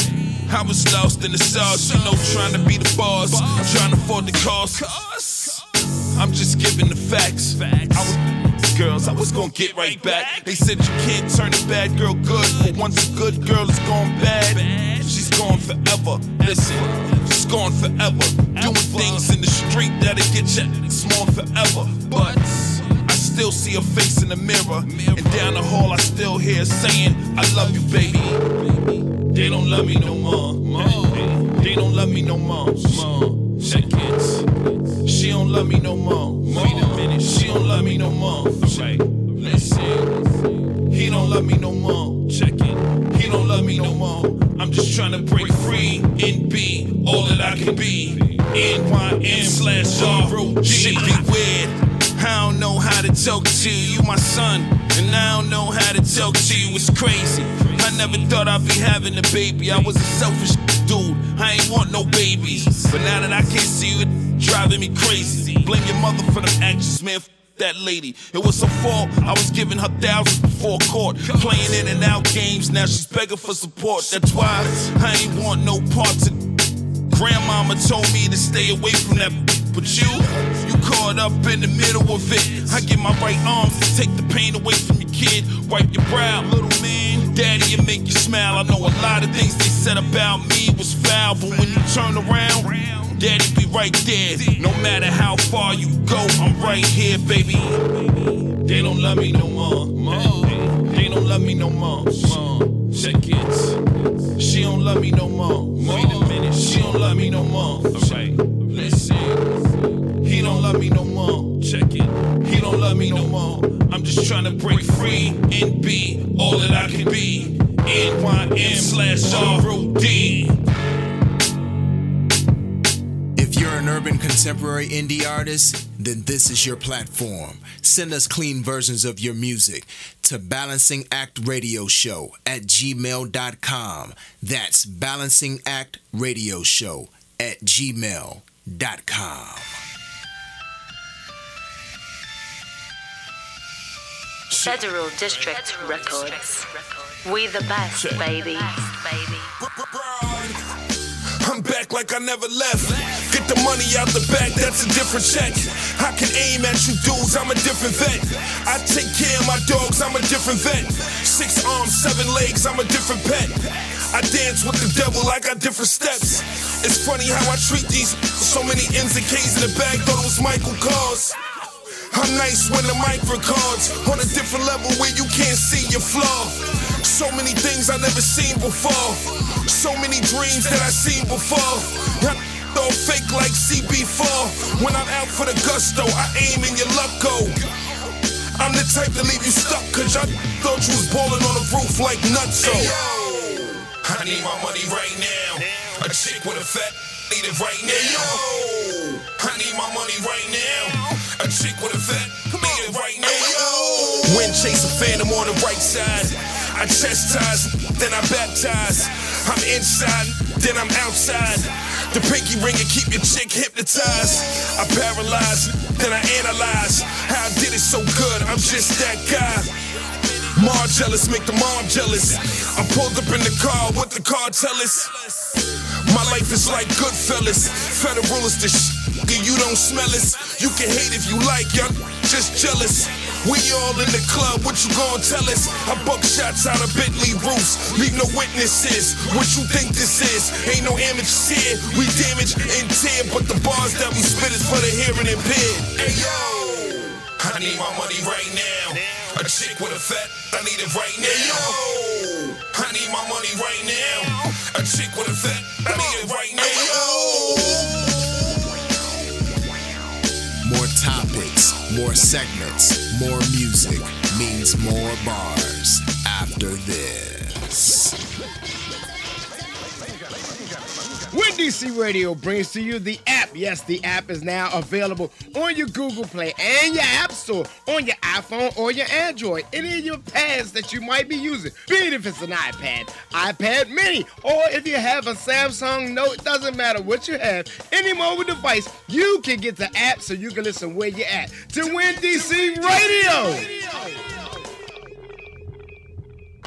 I was lost in the sauce, you know, trying to be the boss, trying to afford the cost. I'm just giving the facts. Girls, I was gonna get right back. They said you can't turn a bad girl good, but once a good girl is gone bad, she's gone forever. Listen, she's gone forever. Doing things in the street that'll get you small forever. But I still see her face in the mirror, and down the hall I still hear her saying, I love you, baby. They don't love me no more. They don't love me no more. Seconds. She don't love me no more. Wait a minute, she don't love me no more. Right. Listen, he don't love me no more. Check it. He don't love me no more. I'm just trying to break free and be all that I can be. NYM/ROD. Shit be weird. I don't know how to talk to you. You my son, and I don't know how to talk to you. It's crazy. I never thought I'd be having a baby. I was a selfish dude. I ain't want no babies. But now that I can't see you, it's driving me crazy. Blame your mother for them actions, man. That lady, it was her fault. I was giving her thousands before court, playing in and out games. Now she's begging for support. That's why I ain't want no parts of. Grandmama told me to stay away from that. But you caught up in the middle of it. I get my right arms to take the pain away from your kid. Wipe your brow, little man. Daddy, it make you smile. I know a lot of things they said about me was foul, but when you turn around, Daddy be right there. No matter how far you go, I'm right here, baby. They don't love me no more. They don't love me no more. Check it. She don't love me no more. Wait a minute. She don't love me no more. Alright, listen. He don't love me no more. Check it. He don't love me no more. I'm just trying to break free and be all that I can be. NYM/ROD. If you're an urban contemporary indie artist, then this is your platform. Send us clean versions of your music to balancingactradioshow@gmail.com. That's balancingactradioshow@gmail.com. Federal District Records. We the best, baby. I'm back like I never left. Get the money out the back, that's a different check. I can aim at you dudes, I'm a different vet. I take care of my dogs, I'm a different vet. 6 arms, 7 legs, I'm a different pet. I dance with the devil, I got different steps. It's funny how I treat these. So many M's and K's in the bag, thought it was Michael Kors. I'm nice when the mic records. On a different level where you can't see your flaw. So many things I never seen before. So many dreams that I seen before. I'm all fake like CB4. When I'm out for the gusto, I aim and your luck go. I'm the type to leave you stuck, cause I thought you was ballin' on the roof like Nutso. Hey, yo, I need my money right now. A chick with a fat, need it right now. Hey, yo, I need my money right now. A chick with a fat, need it right now. Hey, yo, wind chase a phantom on the right side. I chastise, then I baptize. I'm inside, then I'm outside. The pinky ring and keep your chick hypnotized. I paralyze, then I analyze how I did it so good, I'm just that guy. Mar jealous, make the mom jealous. I pulled up in the car, what the car tell us? My life is like Goodfellas. Federal is the shit, you don't smell us. You can hate if you like, y'all just jealous. We all in the club, what you gon' tell us? I buck shots out of Bentley roofs, leave no witnesses. What you think this is? Ain't no amateurs here. We damage and tear, but the bars that we spit is for the hearing impaired. Hey yo, I need my money right now. A chick with a fat, I need it right now. Hey, yo, I need my money right now. A chick with a fat, I need it right now. Hey, yo. More topics, more segments, more music means more bars after this. Windy City Radio brings to you the app. Yes, the app is now available on your Google Play and your App Store, on your iPhone or your Android, any of your pads that you might be using. Be it if it's an iPad, iPad mini, or if you have a Samsung Note, it doesn't matter what you have. Any mobile device, you can get the app so you can listen where you're at to Windy City Radio.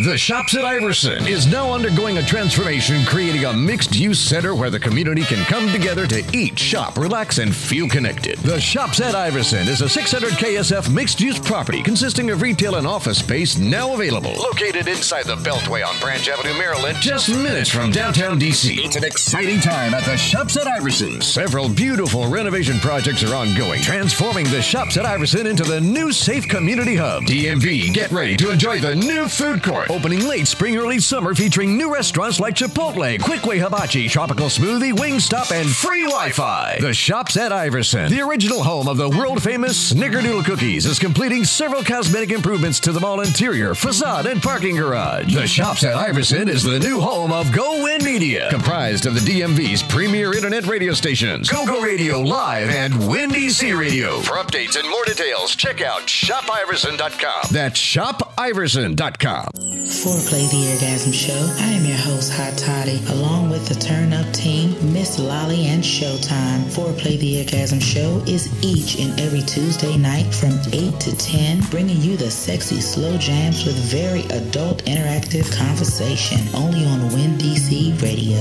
The Shops at Iverson is now undergoing a transformation, creating a mixed-use center where the community can come together to eat, shop, relax, and feel connected. The Shops at Iverson is a 600 KSF mixed-use property consisting of retail and office space now available. Located inside the Beltway on Branch Avenue, Maryland, just minutes from downtown D.C. It's an exciting time at the Shops at Iverson. Several beautiful renovation projects are ongoing, transforming the Shops at Iverson into the new safe community hub. DMV, get ready to enjoy the new food court. Opening late spring, early summer, featuring new restaurants like Chipotle, Quickway Hibachi, Tropical Smoothie, Wingstop, and free Wi-Fi. The Shops at Iverson, the original home of the world-famous Snickerdoodle cookies, is completing several cosmetic improvements to the mall interior, facade, and parking garage. The Shops at Iverson is the new home of Go Win Media, comprised of the DMV's premier internet radio stations, Go Radio Live and Windy City Radio. For updates and more details, check out shopiverson.com. That's shopiverson.com. Foreplay the Orgasm Show. I am your host, Hot Toddy, along with the Turn Up team, Miss Lolly and Showtime. Foreplay the Orgasm Show is each and every Tuesday night from 8 to 10, bringing you the sexy slow jams with very adult interactive conversation, only on Windy City Radio.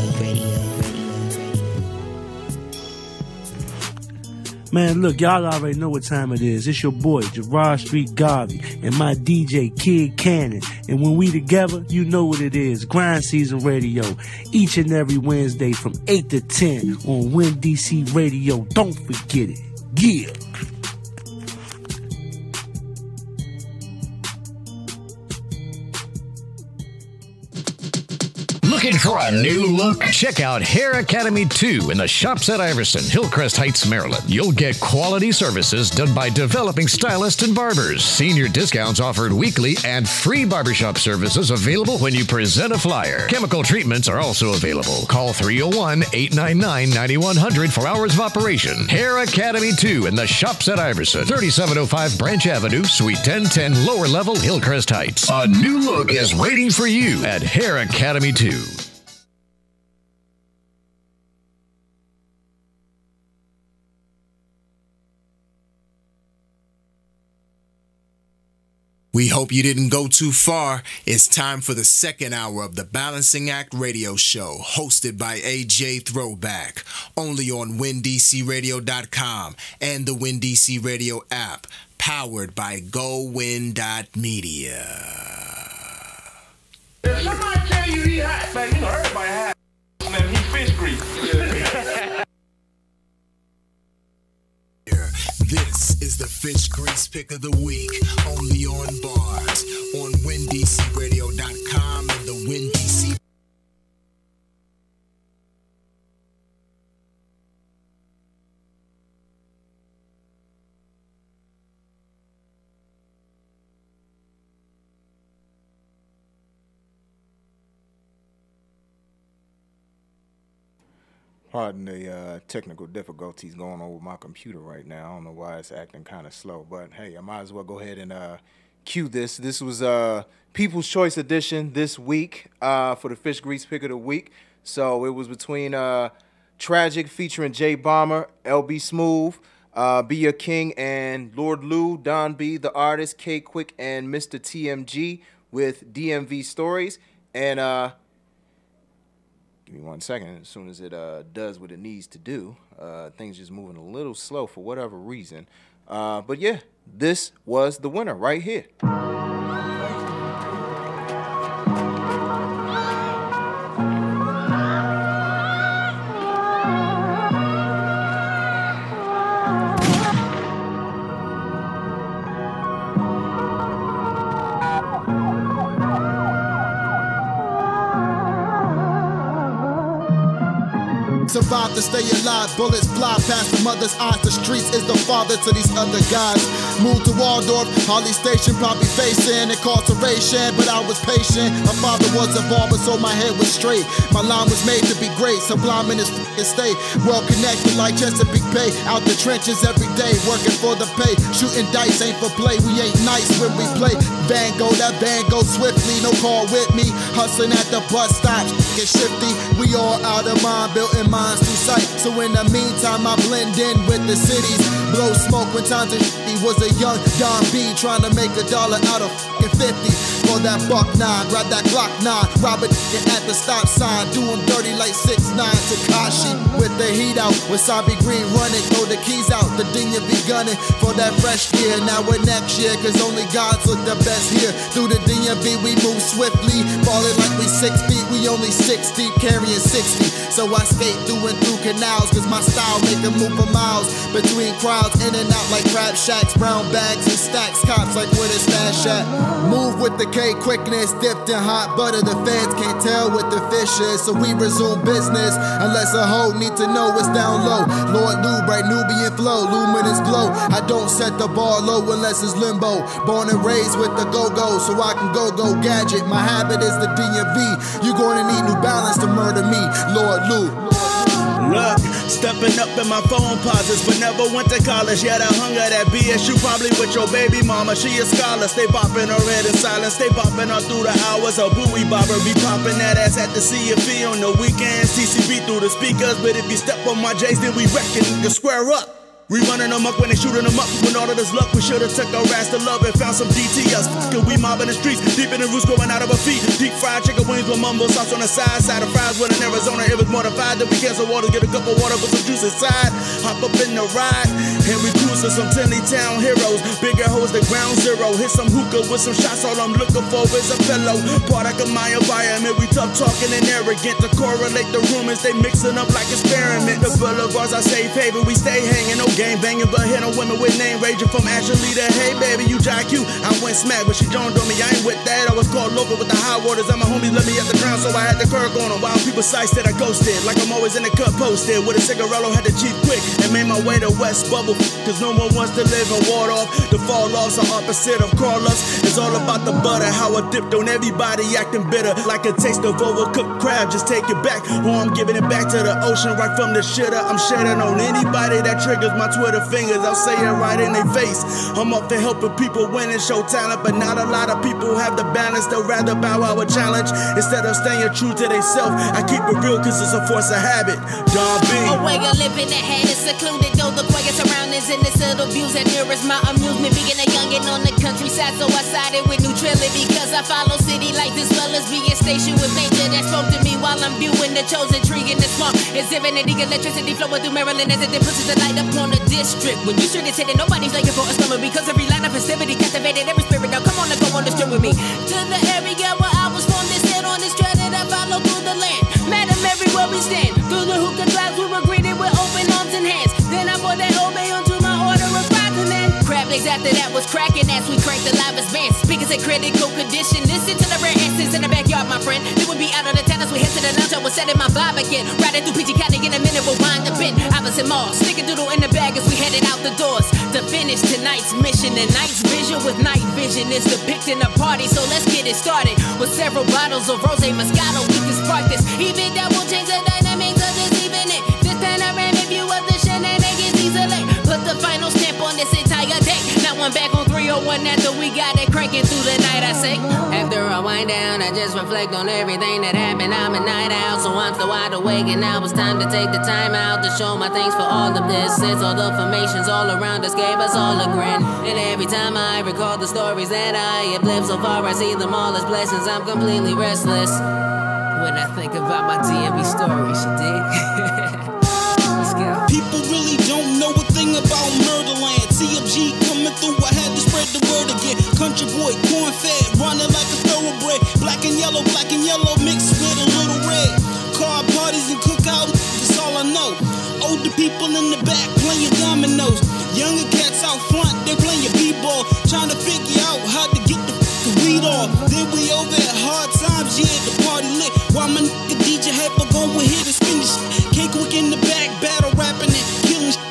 Man, look, y'all already know what time it is. It's your boy, Gerard Street Garvey, and my DJ, Kid Cannon. And when we together, you know what it is. Grind Season Radio, each and every Wednesday from 8 to 10 on Win DC Radio. Don't forget it. Yeah. Looking for a new look? Check out Hair Academy 2 in the Shops at Iverson, Hillcrest Heights, Maryland. You'll get quality services done by developing stylists and barbers. Senior discounts offered weekly and free barbershop services available when you present a flyer. Chemical treatments are also available. Call 301-899-9100 for hours of operation. Hair Academy 2 in the Shops at Iverson, 3705 Branch Avenue, Suite 1010, lower level, Hillcrest Heights. A new look is waiting for you at Hair Academy 2. We hope you didn't go too far. It's time for the second hour of the Balancing Act Radio Show, hosted by AJ Throwback, only on WinDCRadio.com and the WinDC Radio app, powered by GoWin.media. If somebody tell you he hot, man, you know everybody hot. Man, he fish grease. This is the Fish Grease Pick of the Week, only on Bars, on WinDCRadio.com and the WinDC. Pardon the technical difficulties going on with my computer right now. I don't know why it's acting kind of slow, but hey, I might as well go ahead and cue this. This was People's Choice Edition this week for the Fish Grease Pick of the Week. So it was between Tragic featuring Jay Bomber, LB Smooth, Be Your King, and Lord Lou, Don B, the artist, K Quick, and Mr. TMG with DMV Stories. And give me 1 second. As soon as it does what it needs to do, things just moving a little slow for whatever reason. But yeah, this was the winner right here. Survive to stay alive, bullets fly past the mother's eyes. The streets is the father to these other guys. Moved to Waldorf, Holly Station, probably facing incarceration, but I was patient. My father was a barber, so my head was straight. My line was made to be great, sublime in his f***ing state. Well connected like Chesapeake Bay, out the trenches every day, working for the pay. Shooting dice ain't for play, we ain't nice when we play. Van Gogh, that van goes swiftly, no car with me. Hustling at the bus stops, get shifty. We all out of mind, built in minds through sight. So in the meantime, I blend in with the cities. Blow smoke when times it was a young Don B trying to make $1 out of f***ing 50. For that $1.9, grab that Glock 9. Robert at the stop sign, do him dirty like 6'9". Tekashi with the heat out, Wasabi Green running, throw the keys out. The Dinya be gunning for that fresh gear. Now we're next year, cause only God's look the best here. Through the Dinya B, we move swiftly, falling like we 6 feet. We only 6 deep, carrying 60. So I skate through and through canals, cause my style make them move for miles. Between crowds, in and out like crab shacks. Brown bags and stacks, cops like where the stash at. Move with the K quickness, dipped in hot butter. The feds can't tell what the fish is, so we resume business. Unless a hoe need to know what's down low. Lord Lou, bright Nubian flow, luminous glow. I don't set the bar low unless it's limbo. Born and raised with the go-go, so I can go gadget. My habit is the DMV. You gonna need New Balance to murder me, Lord Lou. Look, stepping up in my phone pauses, but never went to college. Yeah, that hunger, that BS, you probably with your baby mama. She a scholar, stay bopping her head in silence, stay bopping her through the hours. A buoy bobber be popping that ass at the CFE on the weekends. TCB through the speakers, but if you step on my J's, then we reckon to square up. We running them up when they shooting them up. When all of this luck, we should've took our ass to love and found some DTS. Cause we mobbing the streets, deep in the roots growing out of our feet. Deep fried chicken wings with mumbo sauce on the side. Side of fries with in Arizona, it was mortified. Then we cancel water, get a cup of water with some juice inside. Hop up in the ride, and we cruise to some Tenny Town heroes. Bigger hoes than ground zero. Hit some hookah with some shots, all I'm looking for is a pillow. Product of my environment, we tough talking and arrogant. To correlate the rumors, they mixing up like experiment. The boulevards are safe haven, we stay hanging. No game banging, but hit on women with name ranging from Ashley to hey baby, you JQ. I went smack, but she joined on me. I ain't with that. I was caught local with the high waters, and my homies let me at the ground, so I had to kirk on them. While people sights that I ghosted, like I'm always in the cut posted. With a cigarello, had to cheap quick and made my way to West Bubble. Cause no one wants to live in ward off. The fall offs are opposite of crawlers. It's all about the butter, how I dipped on everybody acting bitter. Like a taste of overcooked crab, just take it back. Or I'm giving it back to the ocean right from the shitter. I'm shedding on anybody that triggers my Twitter fingers. I'll say it right in their face. I'm up to helping people win and show talent, but not a lot of people have the balance. They'll rather bow out a challenge instead of staying true to themselves. I keep it real cause it's a force of habit. Don B. A way of living that had is secluded, though the quiet surroundings and the subtle views that nearest my amusement. Being a youngin' on the countryside, so I sided with neutrality because I follow city lights as well as being stationed with nature that spoke to me while I'm viewing the chosen tree in the swamp. It's divinity, electricity flowing through Maryland as it pushes the light up on the district. When you should have said that nobody's looking for a summer because every line of festivity captivated every spirit. Now come on and go on the strip with me to the area where I was formed and set on this trail that I follow through the land. Madam, everywhere we stand, through the hookah clouds we were greeted with open arms and hands. Then I brought that old bay onto my order of fries and then crab legs after that was cracking as we cranked the livest band. Speakers in critical condition, listen to the rare essence in the backyard, my friend. It would be out of the town as we head to the lounge. I was setting my vibe again, riding through PG County in a minute, we'll wind up in Iverson Mall, sticking doodle in the bag as we headed out the doors to finish tonight's mission. Tonight's vision with night vision is depicting a party, so let's get it started with several bottles of Rosé Moscato. We can spark this, even that will change the dynamics of this evening. This panoramic view of the shenanigans easily put the final stamp on this entire day. Now I'm back on 301 after we got it cranking through the night. I say, after I wind down, I just reflect on everything that happened. I'm a night owl, so I'm still wide awake, and now it's time to take the time out to show my thanks for all of this. Since all the formations all around us gave us all a grin, and every time I recall the stories that I have lived so far, I see them all as blessings. I'm completely restless when I think about my DMV stories, you dig? Let's go. People really don't know a thing about Murderland. TMG coming through, I had to spread the word again. Country boy, corn fed, running like a thoroughbred. Black and yellow mixed with a little red. Car parties and cookouts, that's all I know. Older people in the back playing dominoes. Younger cats out front, they playing b-ball, trying to figure out how to get the weed off. Then we over at Hard Times, yeah, the party lit. While my nigga DJ Hyper going here to spin this shit. K-Quick in the back, battle rapping and killing shit.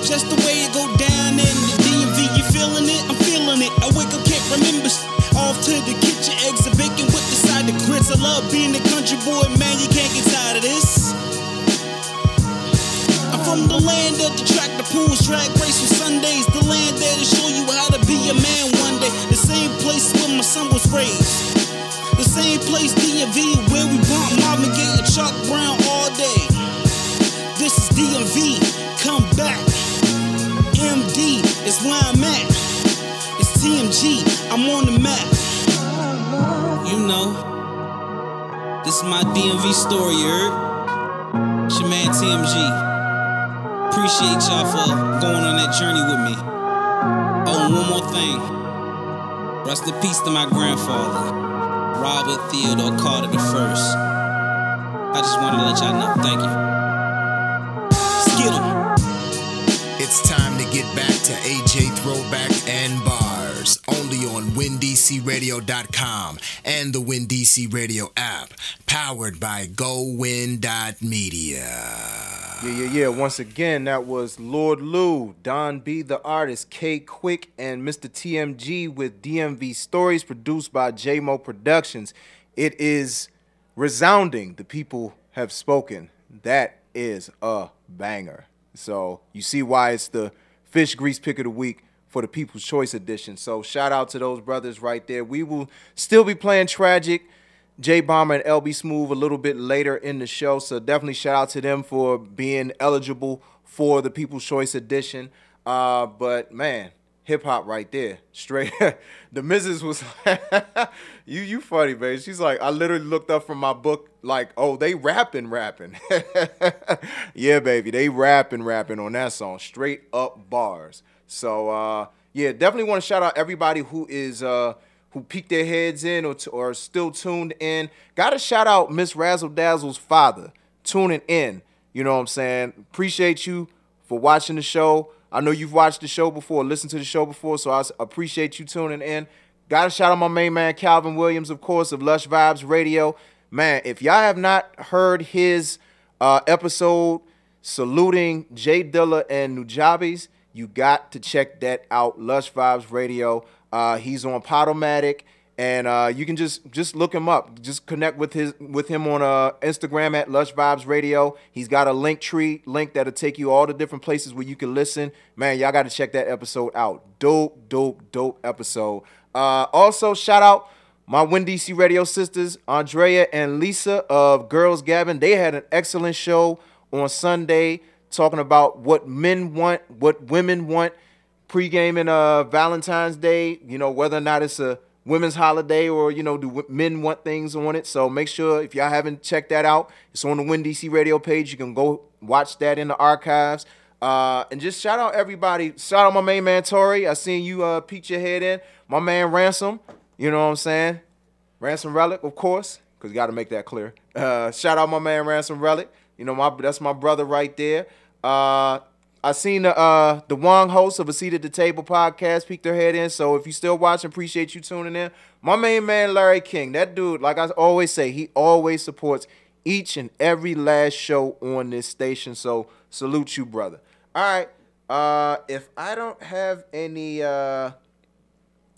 Just the way it go down in the DMV, you feeling it? I'm feeling it. I wake up, can't remember shit. Off to the kitchen, eggs and bacon with the side of grits. I love being a country boy, man, you can't get tired of this. I'm from the land of the track, the pools, track race on Sundays. The land there to show you how to be a man one day. The same place where my son was raised. The same place, DMV, where we bump Marvin Gaye and Chuck Brown all day. This is DMV, come back. MD is where I'm at. It's TMG, I'm on the map. You know, this is my DMV story, you heard? It's your man TMG. Appreciate y'all for going on that journey with me. Oh, and one more thing. Rest in peace to my grandfather, Robert Theodore Carter I. I just wanted to let y'all know. Thank you. Skittle. It's time to get back to AJ Throwback and Bars, only on WinDCRadio.com and the WinDC Radio app, powered by GoWin.media. Yeah. Once again, that was Lord Lou, Don B, the artist, K-Quick, and Mr. TMG with DMV Stories, produced by J-Mo Productions. It is resounding. The people have spoken. That is a banger. So you see why it's the Fish Grease Pick of the Week for the People's Choice Edition. So shout out to those brothers right there. We will still be playing Tragic, J-Bomber, and LB Smooth a little bit later in the show. So definitely shout out to them for being eligible for the People's Choice Edition. But man, hip hop right there, straight. The Mrs. was you funny, babe. She's like, I literally looked up from my book, like, oh, they rapping. Yeah, baby, they rapping on that song, straight up bars. So yeah, definitely want to shout out everybody who is who peeked their heads in or still tuned in. Got to shout out Miss Razzle Dazzle's father tuning in. You know what I'm saying? Appreciate you for watching the show. I know you've watched the show before, listened to the show before, so I appreciate you tuning in. Got to shout out my main man, Calvin Williams, of course, of Lush Vibes Radio. Man, if y'all have not heard his episode saluting Jay Dilla and Nujabes, you got to check that out, Lush Vibes Radio. He's on Podomatic, and you can just look him up. Just connect with him on Instagram at Lush Vibes Radio. He's got a link that'll take you all the different places where you can listen. Man, y'all got to check that episode out. Dope episode. Also, shout out my Win DC Radio sisters, Andrea and Lisa of Girls Gabbin'. They had an excellent show on Sunday talking about what men want, what women want, pre-gaming Valentine's Day, you know, whether or not it's a women's holiday or, you know, do men want things on it. So make sure, if y'all haven't checked that out, it's on the Win DC Radio page. You can go watch that in the archives. And just shout out everybody. Shout out my main man, Tori. I seen you peek your head in. My man, Ransom. You know what I'm saying? Ransom Relic, of course, because you got to make that clear. Shout out my man, Ransom Relic. You know, that's my brother right there. I seen the Wong host of A Seat at the Table podcast peek their head in. So if you still watching, appreciate you tuning in. My main man, Larry King, that dude, like I always say, he always supports each and every last show on this station. So salute you, brother. All right. If I don't have any, oh,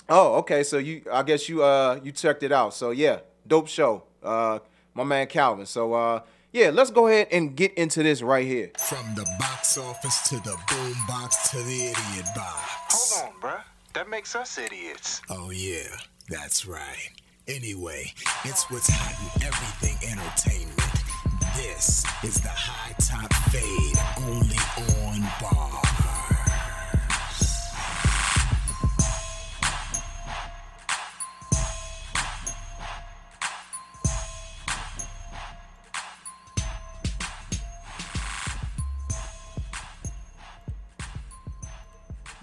okay. So I guess you checked it out. So yeah, dope show. My man Calvin. So yeah, let's go ahead and get into this right here. From the box office to the boom box to the idiot box. Hold on, bruh. That makes us idiots. Oh, yeah, that's right. Anyway, it's what's hot in everything entertainment. This is the High Top Fade, only on Bars.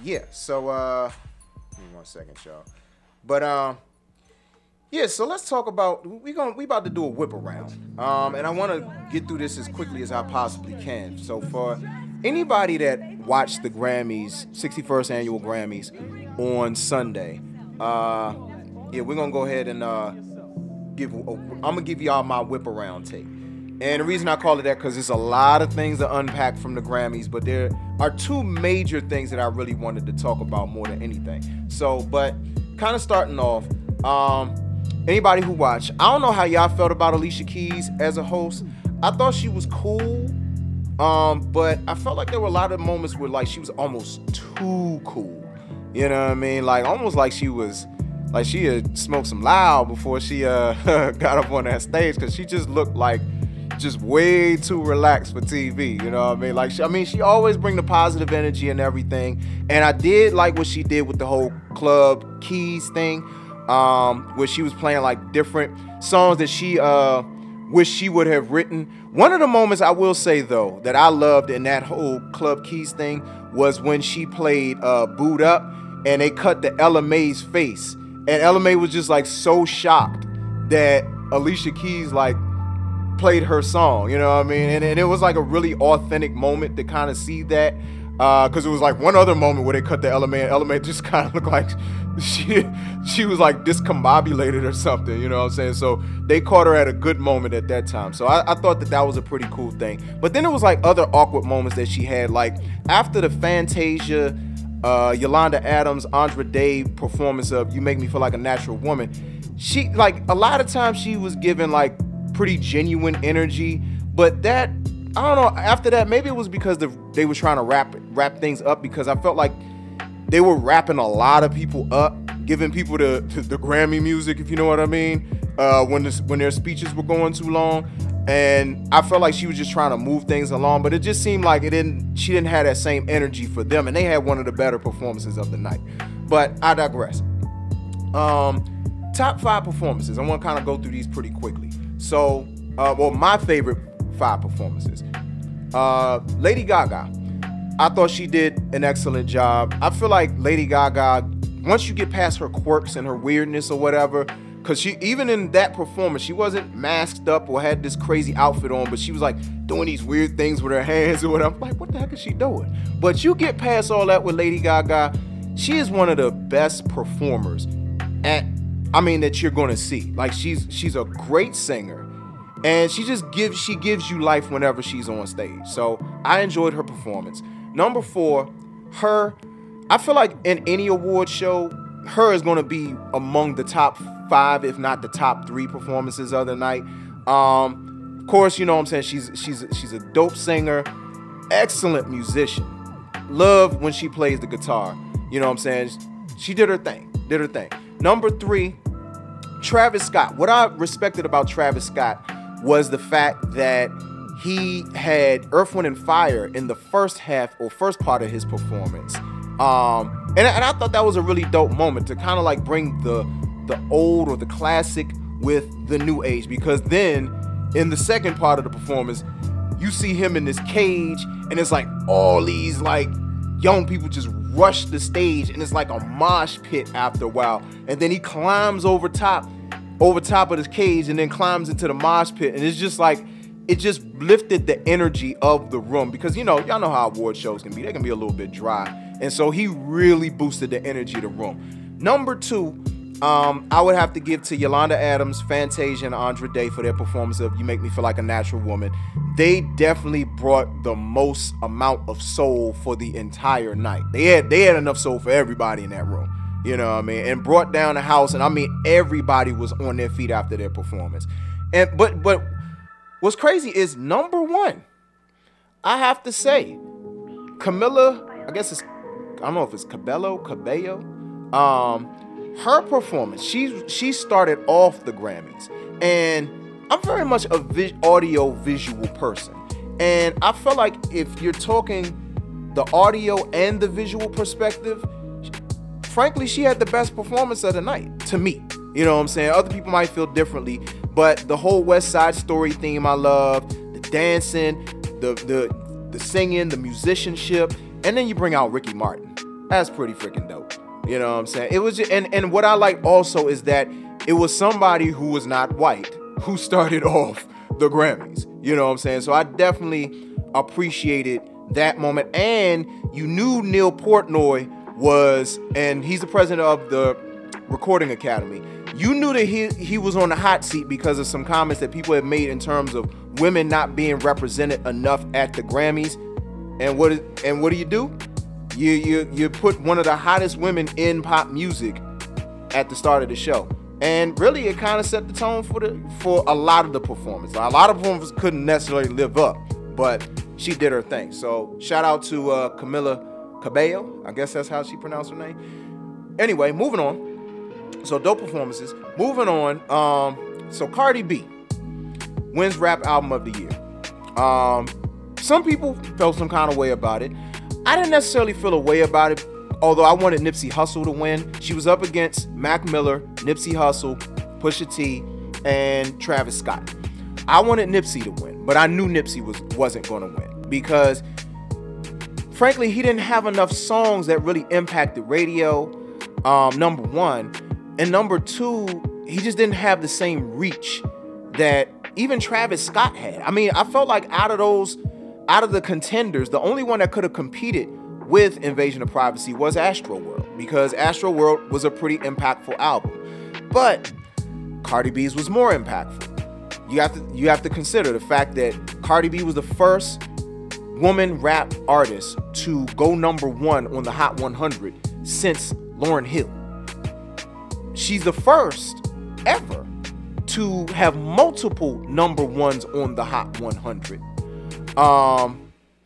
Yeah, so give me 1 second, y'all. But yeah, so let's talk about we about to do a whip around. And I want to get through this as quickly as I possibly can. So for anybody that watched the Grammys, 61st annual Grammys on Sunday, yeah, we're gonna go ahead and I'm gonna give y'all my whip around take. And the reason I call it that, because there's a lot of things to unpack from the Grammys, but there are two major things that I really wanted to talk about more than anything. So, but kind of starting off, anybody who watched, I don't know how y'all felt about Alicia Keys as a host. I thought she was cool, but I felt like there were a lot of moments where like she was almost too cool. You know what I mean? Like almost like she was, like she had smoked some loud before she got up on that stage, because she just looked like just way too relaxed for TV, you know what I mean? Like, she always bring the positive energy and everything, and I did like what she did with the whole Club Keys thing, where she was playing like different songs that she wish she would have written. One of the moments I will say though that I loved in that whole Club Keys thing was when she played Boot Up, and they cut to Ella Mae's face, and Ella Mae was just like so shocked that Alicia Keys like played her song, you know what I mean? And it was like a really authentic moment to kind of see that, because it was like one other moment where they cut the Ella Mae, and Ella Mae just kind of looked like she was like discombobulated or something, you know what I'm saying? So they caught her at a good moment at that time. So I thought that was a pretty cool thing. But then it was like other awkward moments that she had, like after the Fantasia, Yolanda Adams, Andra Day performance of You Make Me Feel Like a Natural Woman, she, like, a lot of times she was giving like pretty genuine energy, but that, I don't know, after that, maybe it was because they were trying to wrap things up, because I felt like they were wrapping a lot of people up, giving people the Grammy music, if you know what I mean, when their speeches were going too long. And I felt like she was just trying to move things along, but it just seemed like she didn't have that same energy for them, and they had one of the better performances of the night. But I digress. Top 5 performances. I want to kind of go through these pretty quickly. So, my favorite 5 performances. Lady Gaga. I thought she did an excellent job. I feel like Lady Gaga, once you get past her quirks and her weirdness or whatever, because she, even in that performance, she wasn't masked up or had this crazy outfit on, but she was like doing these weird things with her hands or whatever. I'm like, what the heck is she doing? But you get past all that with Lady Gaga, she is one of the best performers that you're gonna see. Like, she's a great singer, and she gives you life whenever she's on stage. So I enjoyed her performance. Number 4, I feel like in any award show, her is gonna be among the top 5, if not the top 3 performances of the night. Of course, you know what I'm saying, she's a dope singer, excellent musician. Love when she plays the guitar. You know what I'm saying? She did her thing. Number 3, Travis Scott. What I respected about Travis Scott was the fact that he had Earth, Wind, and Fire in the first half or first part of his performance. And I thought that was a really dope moment to kind of like bring the old or the classic with the new age, because then in the second part of the performance, you see him in this cage, and it's like all these like young people just rush the stage, and it's like a mosh pit after a while. And then he climbs over top of this cage and then climbs into the mosh pit, and it's just like, it just lifted the energy of the room, because y'all know how award shows can be. They can be a little bit dry. And so he really boosted the energy of the room. Number 2, I would have to give to Yolanda Adams, Fantasia, and Andra Day for their performance of You Make Me Feel Like a Natural Woman. They definitely brought the most amount of soul for the entire night. They had enough soul for everybody in that room. You know what I mean? And brought down the house, and I mean everybody was on their feet after their performance. And but what's crazy is number 1, I have to say, Camila, I guess I don't know if it's Cabello. Her performance, she started off the Grammys, and I'm very much a audio visual person, and I feel like if you're talking the audio and the visual perspective, frankly, she had the best performance of the night to me. You know what I'm saying? Other people might feel differently, but the whole West Side Story theme I love, the dancing, the singing, the musicianship, and then you bring out Ricky Martin. That's pretty freaking dope. You know what I'm saying? It was just, and what I like also is that it was somebody who was not white who started off the Grammys. You know what I'm saying? So I definitely appreciated that moment. And you knew Neil Portnoy was, and he's the president of the Recording Academy. You knew that he was on the hot seat because of some comments that people have made in terms of women not being represented enough at the Grammys. And what do? You put one of the hottest women in pop music at the start of the show. And really, it kind of set the tone for a lot of the performers. A lot of performers couldn't necessarily live up, but she did her thing. So shout out to Camila Cabello. I guess that's how she pronounced her name. Anyway, moving on. So dope performances. Moving on. So Cardi B wins Rap Album of the Year. Some people felt some kind of way about it. I didn't necessarily feel a way about it, although I wanted Nipsey Hussle to win. She was up against Mac Miller, Nipsey Hussle, Pusha T, and Travis Scott. I wanted Nipsey to win, but I knew Nipsey wasn't going to win because, frankly, he didn't have enough songs that really impacted radio, number 1. And number 2, he just didn't have the same reach that even Travis Scott had. I mean, I felt like out of the contenders, the only one that could have competed with Invasion of Privacy was Astroworld, because Astroworld was a pretty impactful album. But Cardi B's was more impactful. You have to consider the fact that Cardi B was the first woman rap artist to go number 1 on the Hot 100 since Lauryn Hill. She's the first ever to have multiple number 1s on the Hot 100.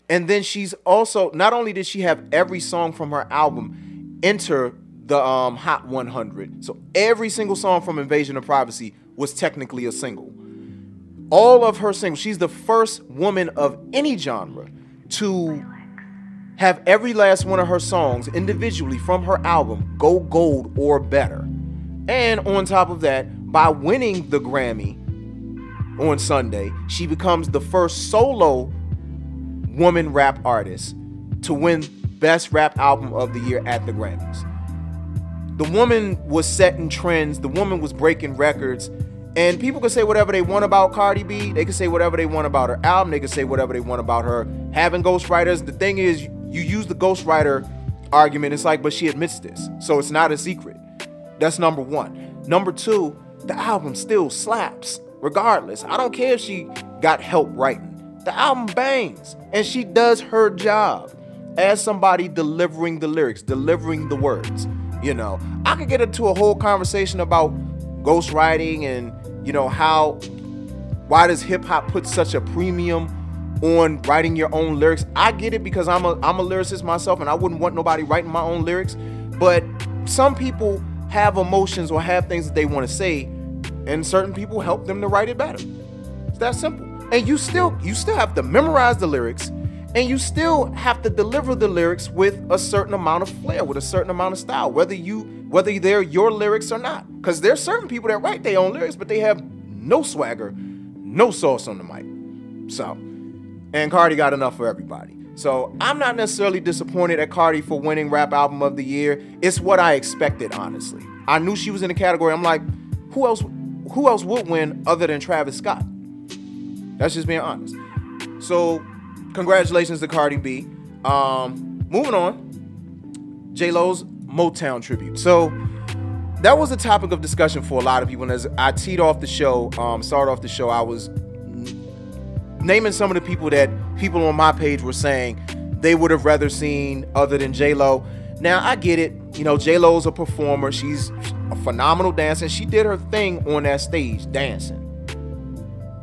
And then she's also, not only did she have every song from her album enter the Hot 100, so every single song from Invasion of Privacy was technically a single. all of her singles, she's the first woman of any genre to have every last one of her songs individually from her album go gold or better. And on top of that, by winning the Grammy on Sunday, she becomes the first solo woman rap artist to win Best Rap Album of the Year at the Grammys. The woman was setting trends. The woman was breaking records. And people can say whatever they want about Cardi B. They can say whatever they want about her album. They can say whatever they want about her having ghostwriters. The thing is, you use the ghostwriter argument. It's like, but she admits this. So it's not a secret. That's number one. Number two, the album still slaps regardless. I don't care if she got help writing. The album bangs. And she does her job as somebody delivering the lyrics, delivering the words. You know, I could get into a whole conversation about ghostwriting and, you know, why does hip hop put such a premium on writing your own lyrics? I get it because I'm a lyricist myself and I wouldn't want nobody writing my own lyrics. But some people have emotions or have things that they want to say, and certain people help them to write it better. It's that simple. And you still have to memorize the lyrics, and you still have to deliver the lyrics with a certain amount of flair, with a certain amount of style, whether they're your lyrics or not. Because there's certain people that write their own lyrics, but they have no swagger, no sauce on the mic. So, and Cardi got enough for everybody. So I'm not necessarily disappointed at Cardi for winning Rap Album of the Year. It's what I expected, honestly. I knew she was in the category. I'm like, who else would win other than Travis Scott? That's just being honest. So congratulations to Cardi B. Moving on, J-Lo's Motown tribute. So that was a topic of discussion for a lot of people. And as I started off the show, I was naming some of the people that people on my page were saying they would have rather seen other than J-Lo. Now, I get it. You know, J-Lo's a performer. She's a phenomenal dancer. She did her thing on that stage, dancing.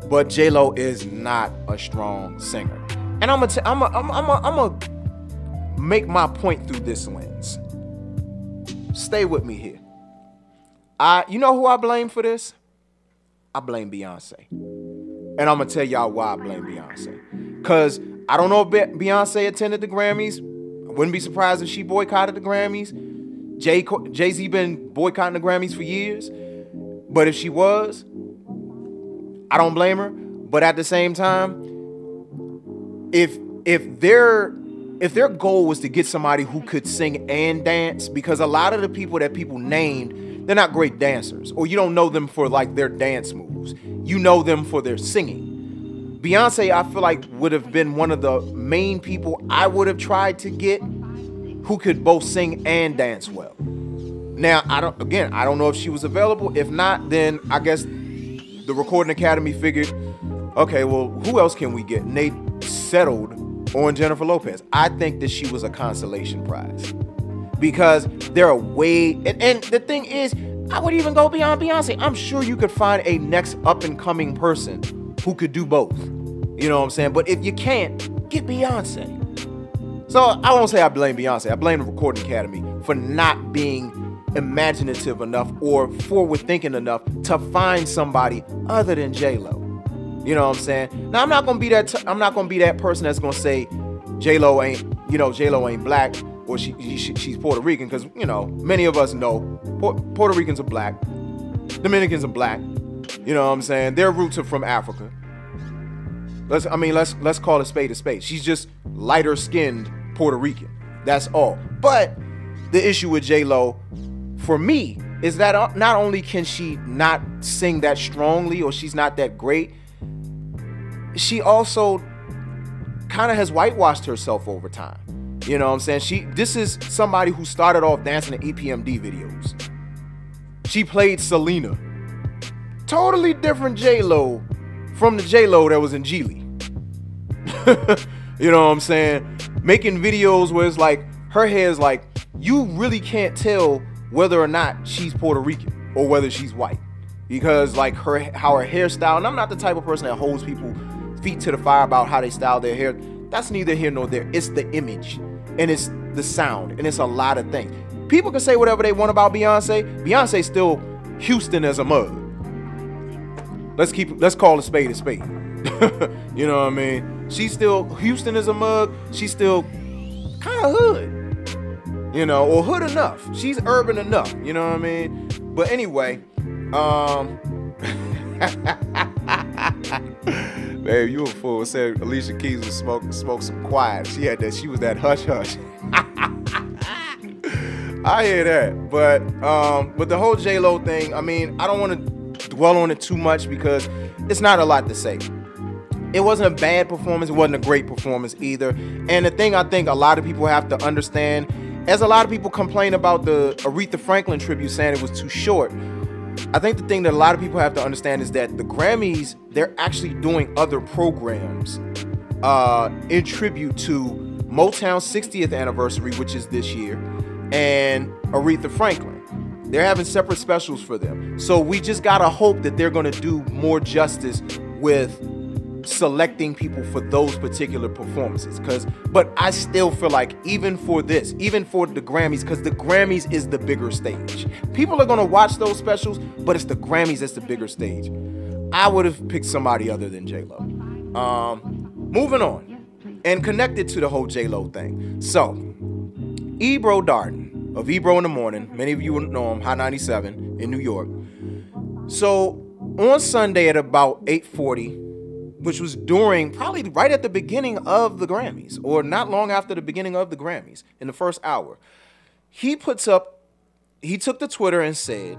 But J-Lo is not a strong singer. And I'm gonna make my point through this lens. Stay with me here. You know who I blame for this? I blame Beyonce. And I'm gonna tell y'all why I blame Beyonce. Because I don't know if Beyonce attended the Grammys. I wouldn't be surprised if she boycotted the Grammys. Jay-Z been boycotting the Grammys for years. But if she was, I don't blame her. But at the same time, if their goal was to get somebody who could sing and dance, because a lot of the people that people named, they're not great dancers, or you don't know them for like their dance moves. You know them for their singing. Beyonce, I feel like, would have been one of the main people I would have tried to get who could both sing and dance well. Now, I don't know if she was available. If not, then I guess the Recording Academy figured, okay, well, who else can we get? And they settled on Jennifer Lopez. I think that she was a consolation prize because there are and the thing is, I would even go beyond Beyonce. I'm sure you could find a next up-and-coming person who could do both. You know what I'm saying? But if you can't, get Beyonce. So I won't say I blame Beyonce. I blame the Recording Academy for not being imaginative enough or forward-thinking enough to find somebody other than J-Lo. You know what I'm saying? Now I'm not gonna be that person that's gonna say J-Lo ain't black or she's Puerto Rican, because you know many of us know Puerto Ricans are black, Dominicans are black. You know what I'm saying? Their roots are from Africa. Let's call a spade a spade. She's just lighter skinned Puerto Rican. That's all. But the issue with J-Lo, for me, is that not only can she not sing that strongly or she's not that great, she also kind of has whitewashed herself over time. You know what I'm saying? This is somebody who started off dancing in EPMD videos. She played Selena. Totally different J-Lo from the J-Lo that was in Geely. You know what I'm saying? Making videos where it's like, her hair is like, you really can't tell whether or not she's Puerto Rican or whether she's white. Because like how her hairstyle, and I'm not the type of person that holds people feet to the fire about how they style their hair. That's neither here nor there. It's the image, and it's the sound, and it's a lot of things. People can say whatever they want about Beyonce. Beyonce's still Houston as a mug. Let's call a spade a spade. You know what I mean? She's still, Houston is a mug. She's still kind of hood, you know, or hood enough. She's urban enough, you know what I mean? But anyway, babe, you a fool. Said Alicia Keys was smoke some quiet. She was that hush hush. I hear that, but the whole J-Lo thing, I mean, I don't want to dwell on it too much because it's not a lot to say. It wasn't a bad performance. It wasn't a great performance either. And the thing I think a lot of people have to understand, as a lot of people complain about the Aretha Franklin tribute saying it was too short, I think the thing that a lot of people have to understand is that the Grammys, they're actually doing other programs in tribute to Motown's 60th anniversary, which is this year, and Aretha Franklin. They're having separate specials for them. So we just gotta hope that they're gonna do more justice with selecting people for those particular performances. But I still feel like even for the Grammys, because the Grammys is the bigger stage. People are gonna watch those specials, but it's the Grammys that's the bigger stage. I would have picked somebody other than J-Lo. Moving on, and connected to the whole J-Lo thing. So, Ebro Darden of Ebro in the Morning, many of you know him, Hot 97 in New York. So, on Sunday at about 8:40, which was probably right at the beginning of the Grammys, or not long after the beginning of the Grammys, in the first hour, he took to Twitter and said,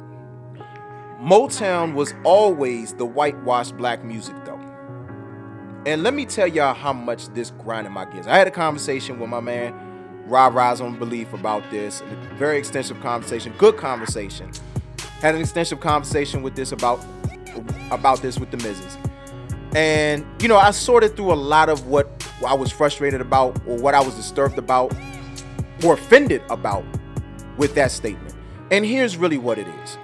Motown was always the whitewashed black music though. And let me tell y'all how much this grinded my gears. I had a conversation with my man, Rob Rise on Belief, about this, a very extensive conversation, good conversation. Had an extensive conversation with this about this with the Mrs. And, you know, I sorted through a lot of what I was frustrated about or what I was disturbed about or offended about with that statement. And here's really what it is.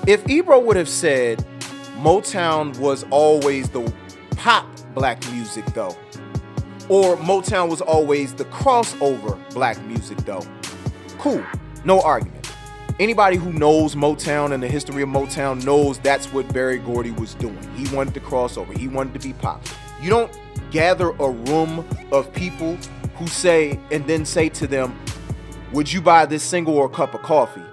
If Ebro would have said Motown was always the pop black music though, or Motown was always the crossover black music though, cool, no argument. Anybody who knows Motown and the history of Motown knows that's what Berry Gordy was doing. He wanted to crossover. He wanted to be pop. You don't gather a room of people who say to them, would you buy this single or a cup of coffee?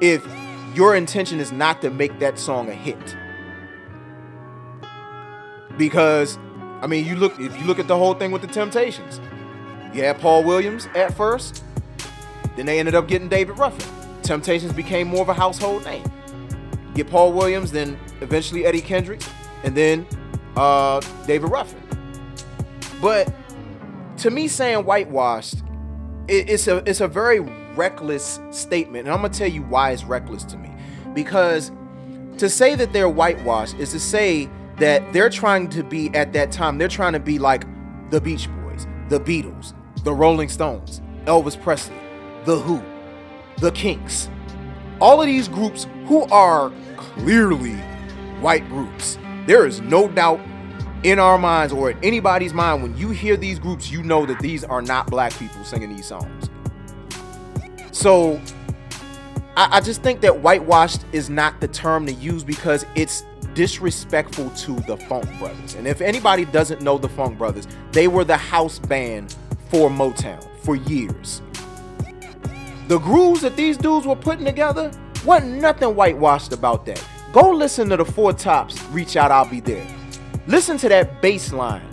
If your intention is not to make that song a hit. Because, I mean, if you look at the whole thing with the Temptations, you had Paul Williams at first. Then they ended up getting David Ruffin. Temptations became more of a household name. Get Paul Williams, then eventually Eddie Kendricks, and then David Ruffin. But to me, saying whitewashed, it's a very reckless statement. And I'm going to tell you why it's reckless to me. Because to say that they're whitewashed is to say that they're trying to be, at that time, they're trying to be like the Beach Boys, the Beatles, the Rolling Stones, Elvis Presley, The Who, The Kinks, all of these groups who are clearly white groups. There is no doubt in our minds or in anybody's mind, when you hear these groups, you know that these are not black people singing these songs. So I just think that whitewashed is not the term to use because it's disrespectful to the Funk Brothers. And if anybody doesn't know the Funk Brothers, they were the house band for Motown for years. The grooves that these dudes were putting together, wasn't nothing whitewashed about that. Go listen to the Four Tops, Reach Out, I'll Be There. Listen to that bass line.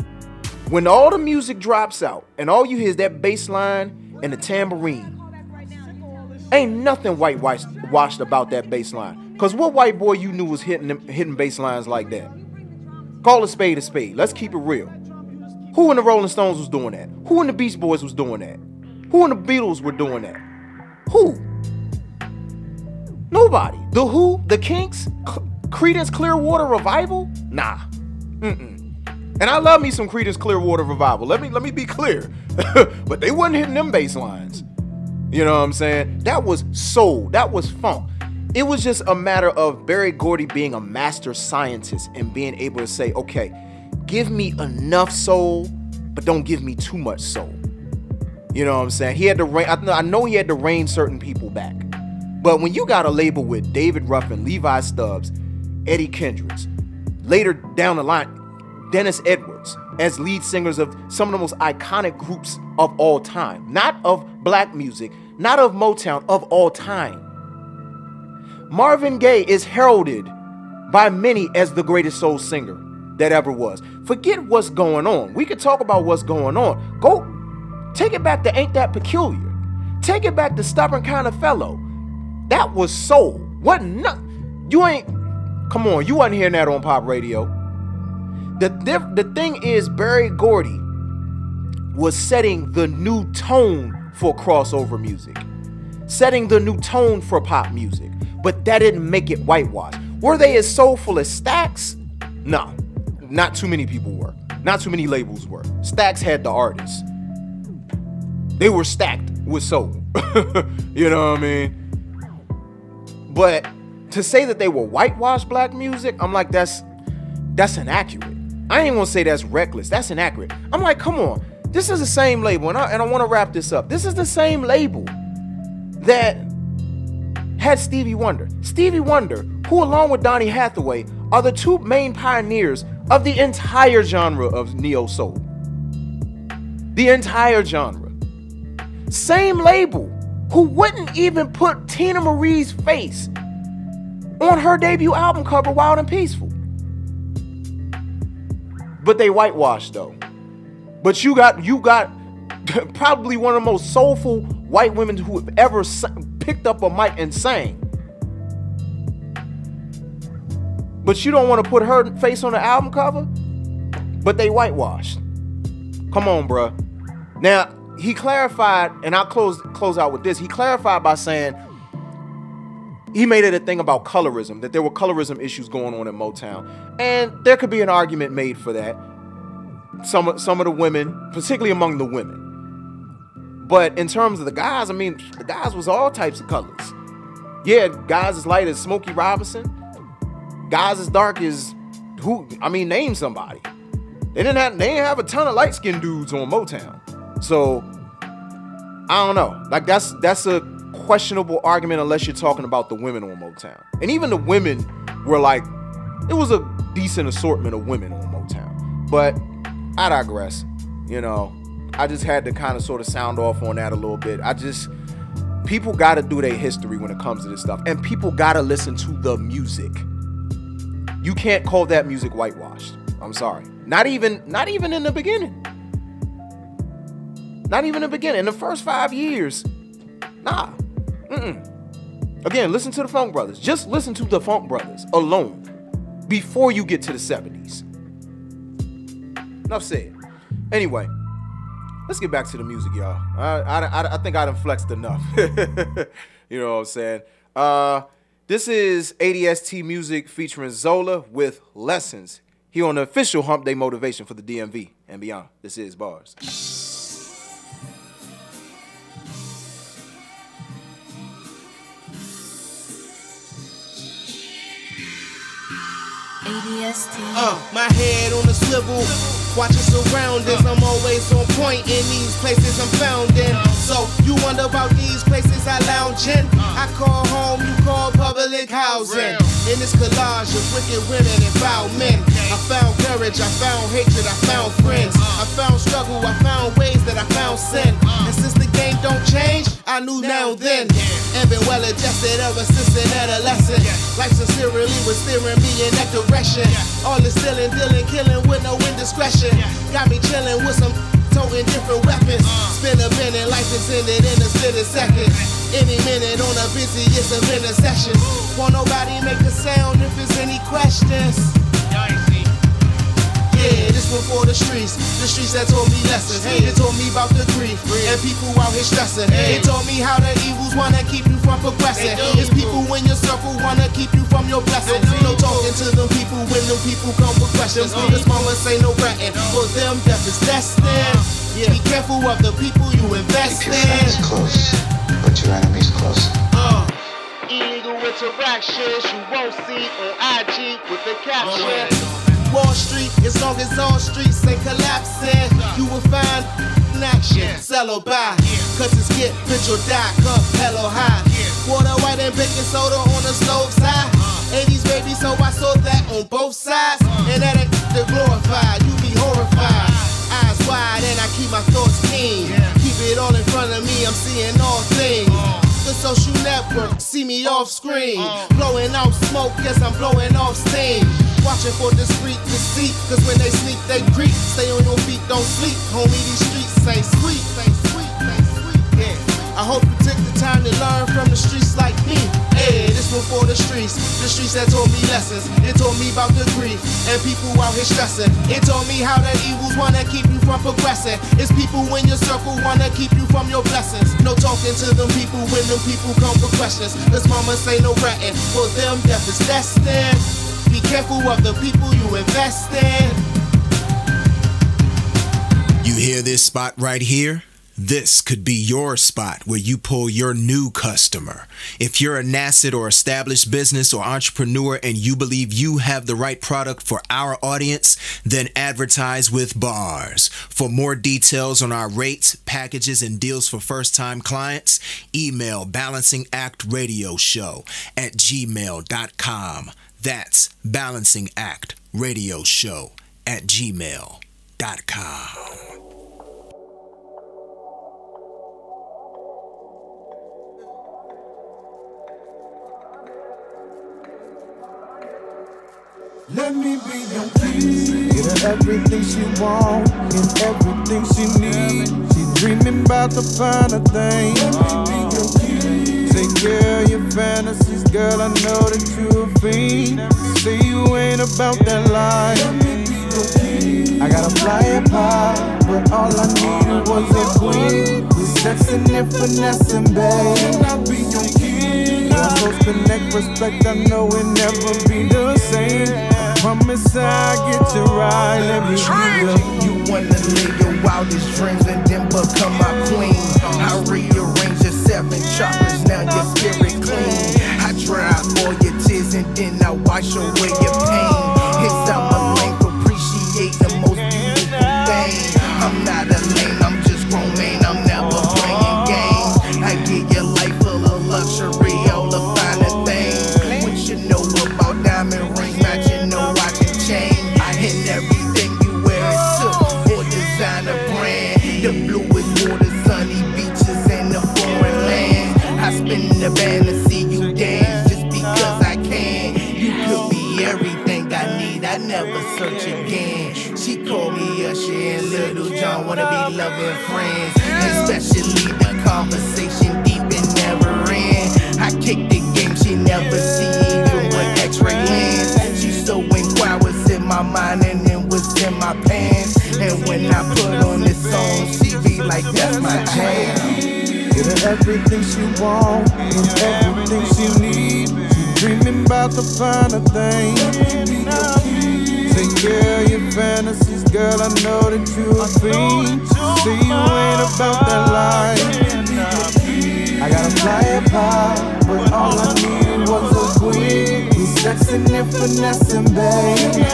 When all the music drops out and all you hear is that bass line and the tambourine, ain't nothing whitewashed about that bass line. Because what white boy you knew was hitting bass lines like that? Call a spade a spade. Let's keep it real. Who in the Rolling Stones was doing that? Who in the Beach Boys was doing that? Who in the Beatles were doing that? Who? Nobody. The Who? The Kinks? Creedence Clearwater Revival? Nah. And I love me some Creedence Clearwater Revival. Let me be clear. But they wasn't hitting them bass lines. You know what I'm saying? That was soul. That was funk. It was just a matter of Berry Gordy being a master scientist and being able to say, okay, give me enough soul, but don't give me too much soul. You know what I'm saying? He had to rein, I know he had to rein certain people back. But when you got a label with David Ruffin, Levi Stubbs, Eddie Kendricks. Later down the line, Dennis Edwards as lead singers of some of the most iconic groups of all time. Not of black music, not of Motown, of all time. Marvin Gaye is heralded by many as the greatest soul singer that ever was. Forget what's going on. We could talk about what's going on. Go take it back to Ain't That Peculiar. Take it back to Stubborn Kind of Fellow. That was soul. You ain't, come on, you wasn't hearing that on pop radio. The thing is, Berry Gordy was setting the new tone for crossover music, setting the new tone for pop music, but that didn't make it whitewashed. Were they as soulful as Stax? No, not too many people were. Not too many labels were. Stax had the artists. They were stacked with soul. You know what I mean? But to say that they were whitewashed black music, I'm like, that's inaccurate. I ain't gonna say that's reckless. That's inaccurate. I'm like, come on. This is the same label, and I want to wrap this up. This is the same label that had Stevie Wonder. Stevie Wonder, who along with Donny Hathaway are the two main pioneers of the entire genre of neo soul. The entire genre. Same label who wouldn't even put Tina Marie's face on her debut album cover, Wild and Peaceful. But they whitewashed though. But you got probably one of the most soulful white women who have ever picked up a mic and sang. But you don't want to put her face on the album cover? But they whitewashed. Come on, bruh. Now, he clarified, and I'll close out with this. He clarified by saying he made it a thing about colorism, that there were colorism issues going on in Motown. And there could be an argument made for that. Some of the women, particularly among the women. But in terms of the guys, I mean, the guys was all types of colors. Yeah, guys as light as Smokey Robinson. Guys as dark as name somebody. They didn't have a ton of light-skinned dudes on Motown. So, I don't know. Like, that's a questionable argument unless you're talking about the women on Motown. And even the women were like, it was a decent assortment of women on Motown. But I digress. You know, I just had to kind of sort of sound off on that a little bit. People got to do their history when it comes to this stuff. And people got to listen to the music. You can't call that music whitewashed. I'm sorry. Not even in the beginning. Not even in the beginning. In the first 5 years, nah. Again, listen to the Funk Brothers. Just listen to the Funk Brothers alone before you get to the 70s. Enough said. Anyway, let's get back to the music, y'all. I think I done flexed enough. You know what I'm saying? This is ADST Music featuring Zola with Lessons. Here on the official Hump Day Motivation for the DMV and beyond. This is Bars. ADST. My head on a swivel, watching surroundings. I'm always on point in these places I'm found in. So you wonder about these places I lounge in? I call home, you call public housing. In this collage of wicked women and foul men, I found courage, I found hatred, I found friends. I found struggle, I found ways that I found sin. And since the game don't change, I knew now and then. And been well adjusted ever since an adolescent. Life sincerely was steering me in that direction. All the stealing, dealing, killing with no indiscretion. Got me chilling with some toting different weapons. Spin a minute, life is ended in a split second. Any minute on a busiest of intersections. Won't nobody make a sound if there's any questions. Yeah, this one for the streets that taught me lessons. They told me about the grief and people out here stressing. They told me how the evils wanna keep you from progressing. It's people in your circle wanna keep you from your blessings. No talking to them people when them people come with questions. This mama say no ratting. For them, death is destined. Be careful of the people you invest in. Keep your friends close, but your enemies closer. Illegal interactions you won't see on IG with the caption. Wall Street, as long as all streets ain't collapsing, you will find action, sell or buy. Cause it's get rich or die, cup hella high. Water white and baking soda on the stove side. 80s baby, so I saw that on both sides. And that ain't the glorified, you be horrified. Eyes wide and I keep my thoughts keen. Keep it all in front of me, I'm seeing all things. The social network, see me off screen. Blowing out smoke, guess I'm blowing off steam. Watching for discreet deceit, cause when they sneak, they creep. Stay on your feet, don't sleep. Homie, these streets ain't sweet. Yeah. I hope you took the time to learn from the streets like me. Hey, this one for the streets that taught me lessons. It taught me about the grief and people out here stressing. It taught me how the evils wanna keep you from progressing. It's people in your circle wanna keep you from your blessings. No talking to them people when them people come for questions. Cause mama say no ratting, for them death is destined. Be careful of the people you invest in. You hear this spot right here? This could be your spot where you pull your new customer. If you're a nascent or established business or entrepreneur and you believe you have the right product for our audience, then advertise with Bars. For more details on our rates, packages, and deals for first-time clients, email balancingactradioshow@gmail.com. That's balancingactradioshow@gmail.com. Let me be your key. Get her everything she want and everything she needs. She dreaming about the finer thing. Let me be your key. Take care of your fantasies, girl. I know that you a fiend. Say you ain't about that life. Let me be your key. I got a flying pie, but all I needed was a queen. We sexing and finessing, babe. Can I be your key? Close connect, respect, I know it never be the same. I promise I'll get you right, let me be you wanna live your wildest dreams and then become my queen. I rearrange your 7 chakras, now your spirit clean. I dry all your tears and then I wash away your pain. Inside my lane, appreciate the most beautiful thing. I'm not a lame, I'm just grown man, I'm never playing games. I get your life full of luxury. The band to see you dance just because I can. You could be everything I need, I never search again. She called me Usher and Little John, wanna be loving friends. Especially the conversation deep and never end. I kick the game she never see even with x-ray lens. She so inquired what's in my mind and then what's in my pants. And when I put on this song, she be like, that's my jam. Get her everything she want and everything she needs. She dreaming about the finer thing. Take care of your fantasies, girl. I know that you a fiend. Say you ain't about that life. I got a flyer pie, but all I needed was a queen. We sexing and finessing, babe.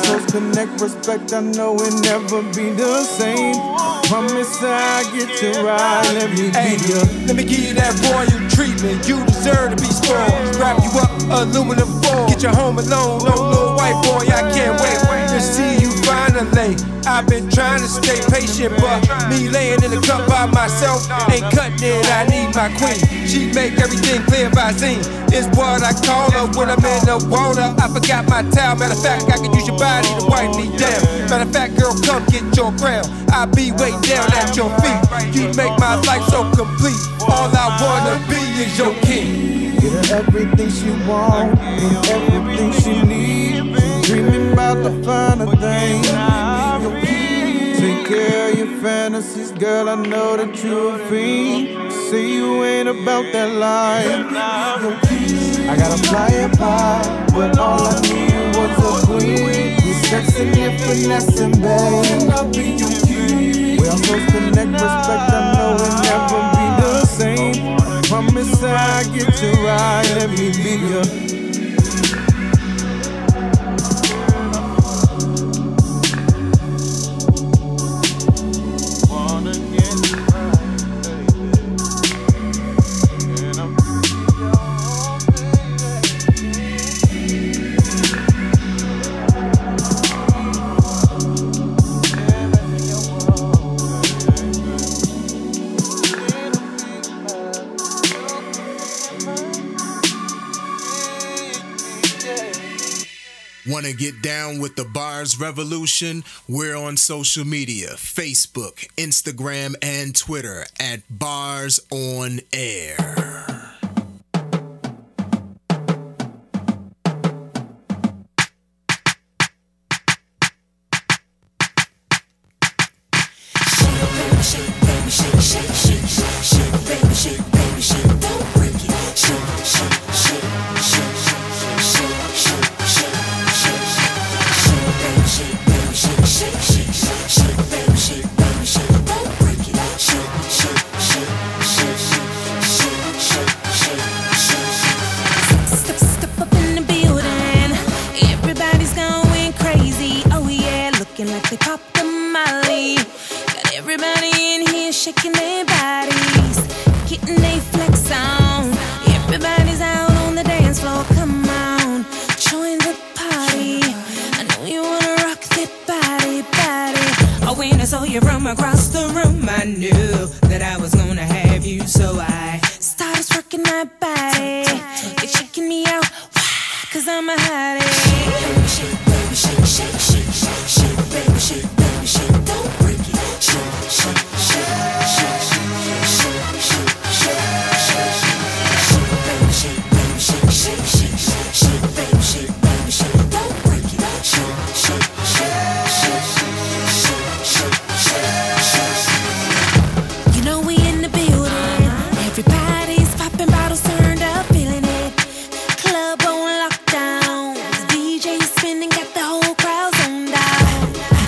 Close connect, respect, I know it never be the same. Promise I'll get you right, let me be you. Let me give you that royal treatment, you deserve to be spoiled. Wrap you up, aluminum foil. Get you home alone, no little white boy, I can't wait to see you finally. I've been trying to stay patient, but me laying in the cup by myself ain't cutting it, I need my queen. She make everything clear by zine. It's what I call her when I'm in the water. I forgot my towel, matter of fact, I can use your body to wipe me down. Matter of fact, girl, come get your crown. I'll be waiting down at your feet. You make my life so complete. All I wanna be is your king. Get her everything she want and everything she needs. She dreaming about the finer thing. Take care of your fantasies, girl. I know that you a fiend. Say you ain't about that life. I got a flyer pie, but all I needed was a queen. We sexing and finessing, babe. Well, close connect, respect, I know it never be the same. I promise I'll get you right, let me be your. Want to get down with the Bars Revolution? We're on social media, Facebook, Instagram, and Twitter at Bars On Air. Like they popped a Molly. Got everybody in here shaking their bodies, getting they flex on. Everybody's out on the dance floor, come on, join the party. I know you wanna rock that body. Oh, when I saw you from across the room, I knew that I was gonna have you. So I started working my body. You're checking me out, cause I'm a hottie. Shake, baby, shake, shake, shake, shake, shake, baby, shake, don't break it. Shake, shake, shake, shake, shake, shake, shake, shake, baby, shake, shake, shake, shake, baby, shake, don't break it. Shake, shake, shake, shake, shake, shake, shake. You know we in the building. Everybody's popping bottles, turned up, feeling it. Club on lockdown. The DJ's spinning, got the whole crowd zoned out.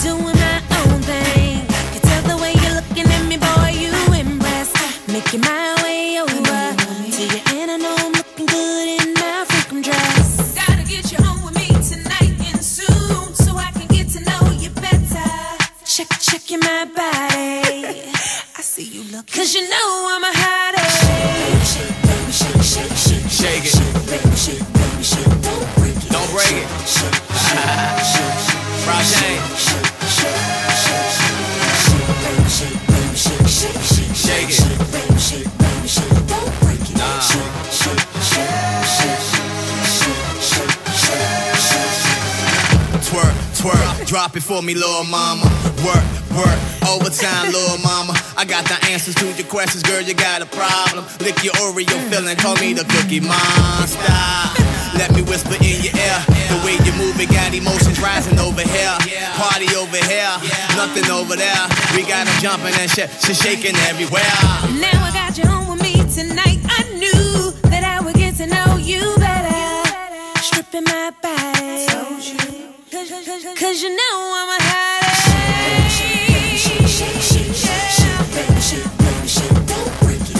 Doing my own thing. You tell the way you're looking at me, boy, you impressed. Making my way over to you, and I know I'm looking good in my freakum dress. Gotta get you home with me tonight and soon, so I can get to know you better. Checking my body. I see you look, cause you know I'm a hottie. Shake, baby, shake, shake, shake, shake it. Baby, shake, don't break it. Don't break it. Rajay. Shake it. Don't break it. Twerk, twerk, drop it for me, little mama. Work, work, overtime, little mama. I got the answers to your questions, girl, you got a problem. Lick your Oreo feeling, call me the Cookie Monster. Let me whisper in your ear. The way you move it got emotions rising over here. Party over here, nothing over there. We got them jumping and she's shaking everywhere. Now I got you home with me tonight. I knew that I would get to know you better. Stripping my body, cause you know I'm a hottie. Don't break it.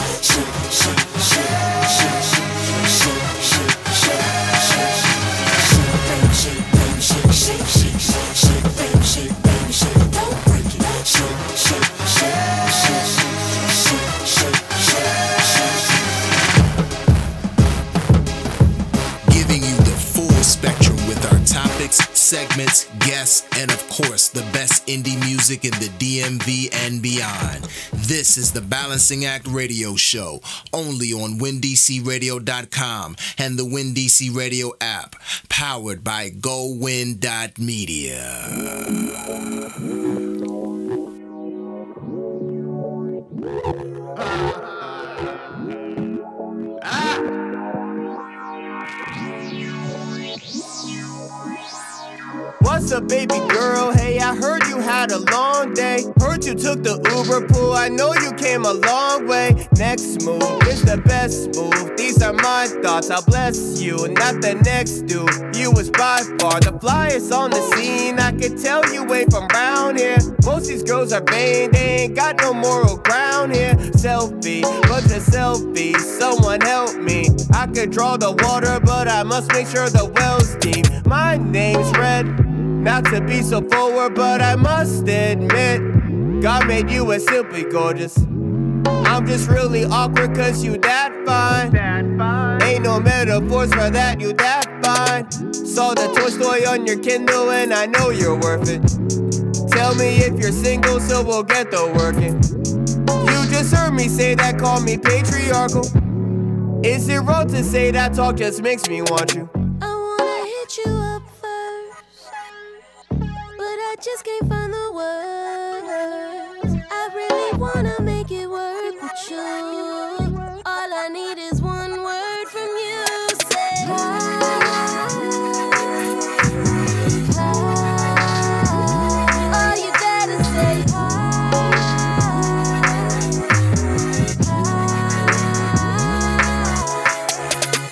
Giving you the full spectrum with our topics, segments, guests, and of course the best indie music in the DMV and beyond. This is the Balancing Act Radio Show, only on WinDCRadio.com and the WinDC Radio app, powered by GoWin.media. What's up, baby girl? Hey, I heard you had a long day. Heard you took the Uber pool. I know you came a long way. Next move is the best move. These are my thoughts. I'll bless you, not the next dude. You was by far the flyest on the scene. I could tell you ain't from round here. Most these girls are vain. They ain't got no moral ground here. Selfie, bunch of selfies. Someone help me. I could draw the water, but I must make sure the well's deep. My name's Red. Not to be so forward, but I must admit, God made you as simply gorgeous. I'm just really awkward cause you that fine. Ain't no metaphors for that, you that fine. Saw the Toy Story on your Kindle and I know you're worth it. Tell me if you're single so we'll get the working. You just heard me say that, call me patriarchal. Is it wrong to say that talk just makes me want you? I wanna hit you up first. just can't find the words. I really wanna make it work with you. All I need is one word from you. Say all you gotta say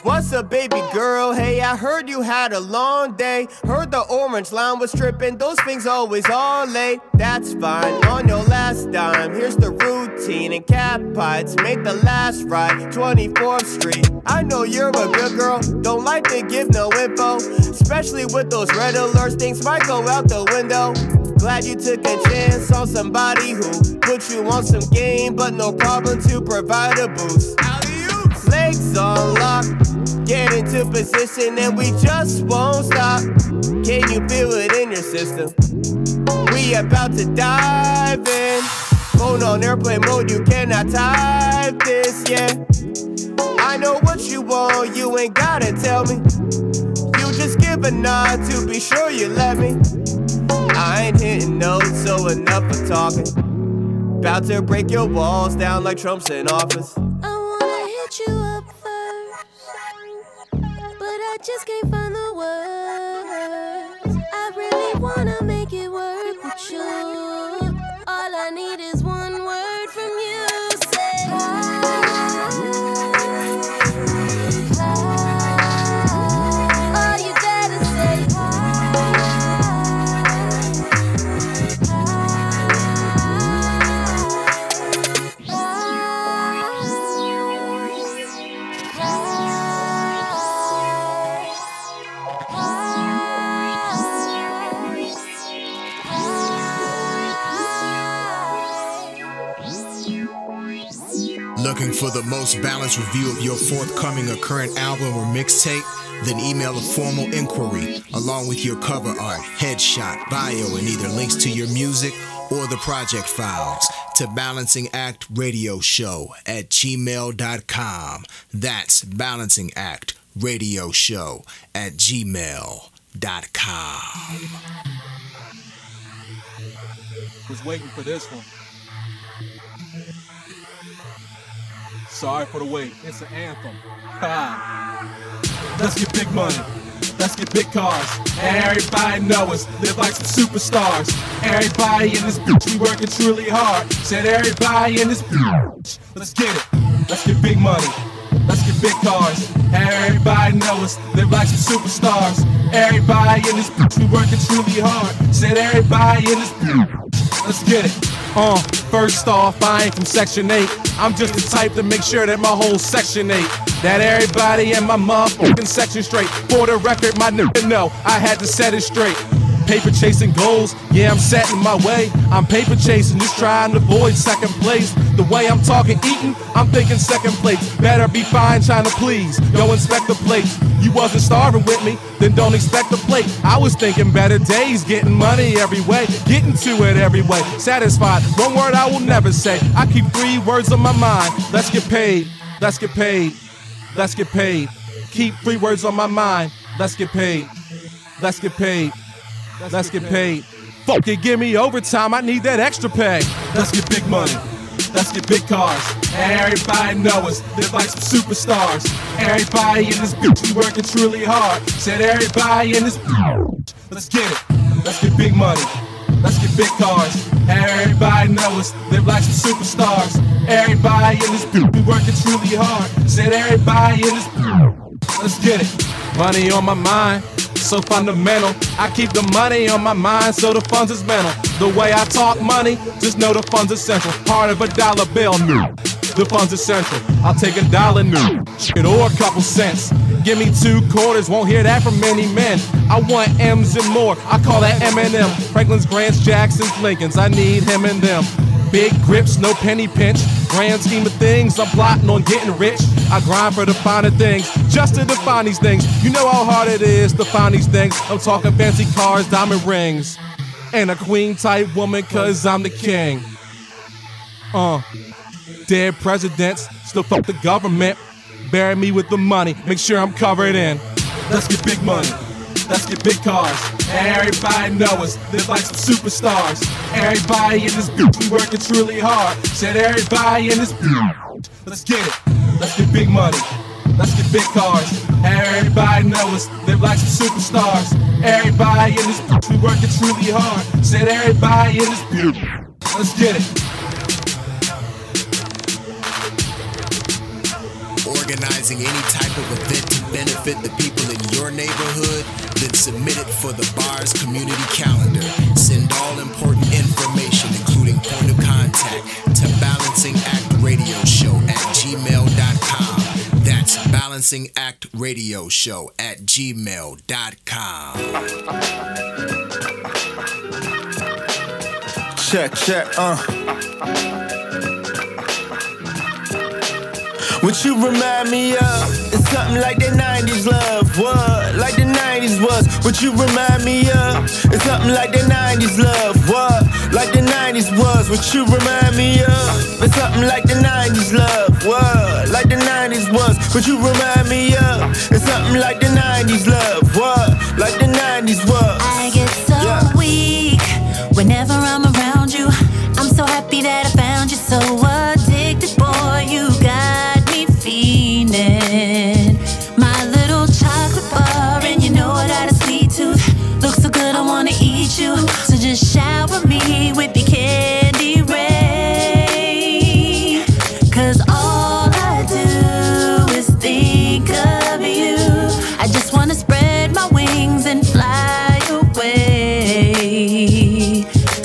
What's up, baby girl? Hey, I heard you had a long day. Heard the orange line was tripping. Those things always all late. That's fine. On your last dime, here's the routine. And cat pies make the last ride. 24th Street. I know you're a good girl. Don't like to give no info, especially with those red alerts. Things might go out the window. Glad you took a chance on somebody who put you on some game, but no problem to provide a boost. Legs on lock, get into position and we just won't stop. Can you feel it in your system? We about to dive in. Phone on airplane mode, you cannot type this, yeah. I know what you want, you ain't gotta tell me. You just give a nod to be sure you let me. I ain't hitting notes, so enough of talking. About to break your walls down like Trump's in office. you up first, but I just can't find the words. I really wanna make it work with you. All I need is one word from you. Say all you gotta say Looking for the most balanced review of your forthcoming or current album or mixtape? Then email a formal inquiry along with your cover art, headshot, bio, and either links to your music or the project files to balancingactradioshow@gmail.com. That's balancingactradioshow@gmail.com. Was waiting for this one. Sorry for the wait, it's an anthem. Ha. Let's get big money, let's get big cars. Everybody know us, live like some superstars. Everybody in this bitch, we working truly hard. Said everybody in this bitch, let's get it. Let's get big money, let's get big cars. Everybody know us, live like some superstars. Everybody in this bitch, we working truly hard. Said everybody in this bitch, let's get it. First off, I ain't from Section 8. I'm just the type to make sure that my whole Section 8, that everybody in my motherfucking section straight. For the record, my nigga know I had to set it straight. Paper chasing goals, yeah, I'm setting my way. I'm paper chasing, just trying to avoid second place. The way I'm talking eating, I'm thinking second place. Better be fine trying to please, go inspect the plate. You wasn't starving with me, then don't expect the plate. I was thinking better days, getting money every way, getting to it every way. Satisfied, one word I will never say. I keep 3 words on my mind. Let's get paid, let's get paid, let's get paid. Keep 3 words on my mind. Let's get paid, let's get paid. Let's get paid. Fuck it, give me overtime, I need that extra pay. Let's get big money, let's get big cars. Everybody know us, live like some superstars. Everybody in this bitch, we working truly hard. Said everybody in this bitch, let's get it. Let's get big money, let's get big cars. Everybody know us, live like some superstars. Everybody in this bitch, we working truly hard. Said everybody in this bitch, let's get it. Money on my mind, so fundamental. I keep the money on my mind, so the funds is mental. The way I talk money, just know the funds are central. Part of a dollar bill, new. The funds are central. I'll take $1 new, or a couple cents. Give me 2 quarters, won't hear that from many men. I want M's and more, I call that M&M. Franklin's, Grants, Jackson's, Lincolns, I need him and them. Big grips, no penny pinch. Grand scheme of things, I'm plotting on getting rich. I grind for the finer things, just to define these things. You know how hard it is to find these things. I'm talking fancy cars, diamond rings, and a queen type woman, cause I'm the king. Dead presidents, still fuck the government. Bury me with the money, make sure I'm covered in. Let's get big money, let's get big cars. Everybody know us, live like some superstars. Everybody in this group, we working truly hard. Said everybody in this group, let's get it. Let's get big money. Let's get big cars. Everybody know us, live like some superstars. Everybody in this group, we working truly hard. Said everybody in this group, let's get it. Organizing any type of event to benefit the people in your neighborhood? Then submit it for the bar's community calendar. Send all important information, including point of contact, to balancingactradioshow@gmail.com. That's balancingactradioshow@gmail.com. Check, What you remind me of is something like the 90s love, what? Like the 90s was. What you remind me of is something like the 90s love, what? Like the 90s was. What you remind me of is something like the 90s love, what? Like the 90s was. What you remind me of is something like the 90s love, what? Like the 90s was. I get so weak whenever I'm around you. I'm so happy that I found you, so addicted, boy, you got fiendin'. My little chocolate bar, and you know I got a sweet tooth. Looks so good, I wanna eat you. So just shower me with your candy rain. 'Cause all I do is think of you. I just wanna spread my wings and fly away.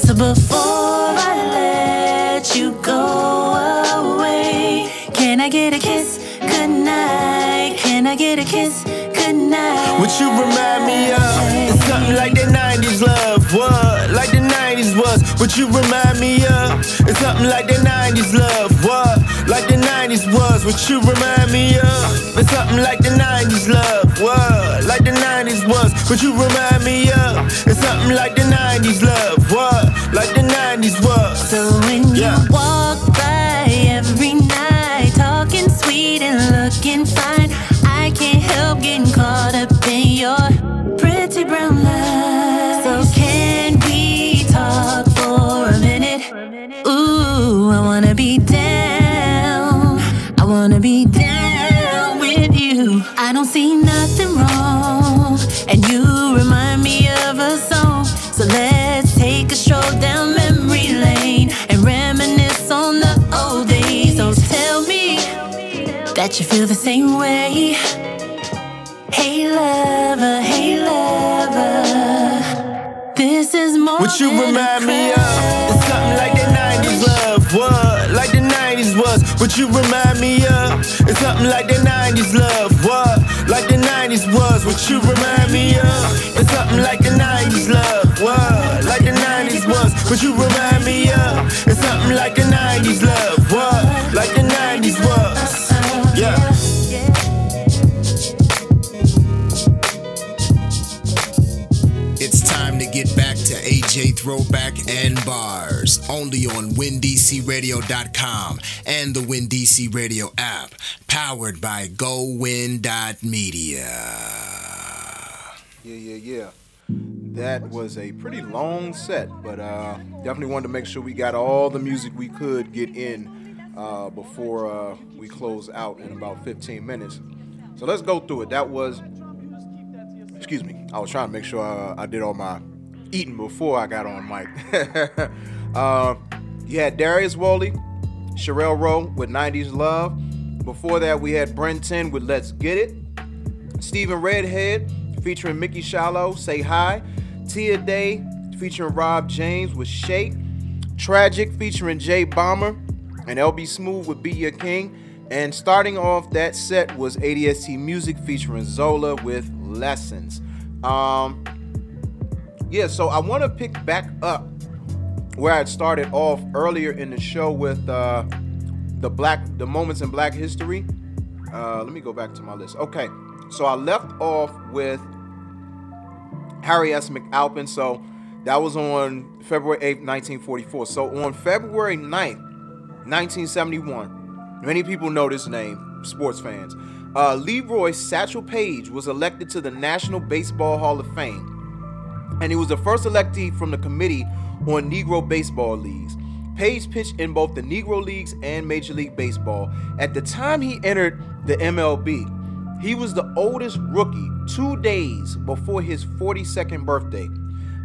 So before I let you go away, can I get a kiss goodnight? Can I get a kiss goodnight? What you remind me of is something like the 90s love, what? Like the 90s was. What you remind me of is something like the 90s love, what? Like the 90s was. What you remind me of is something like the 90s love, what? Like the 90s was. What you remind me of is something like the 90s love, what? Like the 90s was. So when you walk by every night, talking sweet and looking fine, I can't help getting caught up in your pretty brown lies. So can we talk for a minute? Ooh, I wanna be down. I wanna be down with you. I don't see nothing wrong, and you remind me of a song. So let's take a stroll down memory lane and reminisce on the old days. So tell me that you feel the same way. Hey lover, this is more. What you remind me of is something like the 90s love, what? Like the 90s was. What you remind me of is something like the 90s love, what? Like the 90s was. What you remind me of is something like the 90s love, what? Like the 90s was. What you remind me of is something like the 90s love, what? Like the 90s was. Yeah. It's time to get back to AJ Throwback and Bars, only on WinDCRadio.com and the WinDC Radio app, powered by GoWin.media. Yeah. That was a pretty long set, but definitely wanted to make sure we got all the music we could get in before we close out in about 15 minutes. So let's go through it. That was, excuse me, I was trying to make sure I did all my eating before I got on mic. You had Darius Wholey, Sherelle Rowe with 90s Love. Before that, we had Brenton with Let's Get It. Stephen Redhead featuring Mickey Shallow, Say Hi. Tia Day featuring Rob James with Shake. Tragic featuring Jay Bomber. And LB Smooth with Be Your King. And starting off that set was ADST Music featuring Zola with Lessons. So I want to pick back up where I started off earlier in the show with the moments in Black history. Let me go back to my list. Okay, so I left off with Harry S. McAlpin. So that was on February 8th, 1944. So on February 9th, 1971, many people know this name, sports fans. Leroy Satchel Paige was elected to the National Baseball Hall of Fame, and he was the first electee from the Committee on Negro Baseball Leagues. Paige pitched in both the Negro Leagues and Major League Baseball. At the time he entered the MLB, he was the oldest rookie 2 days before his 42nd birthday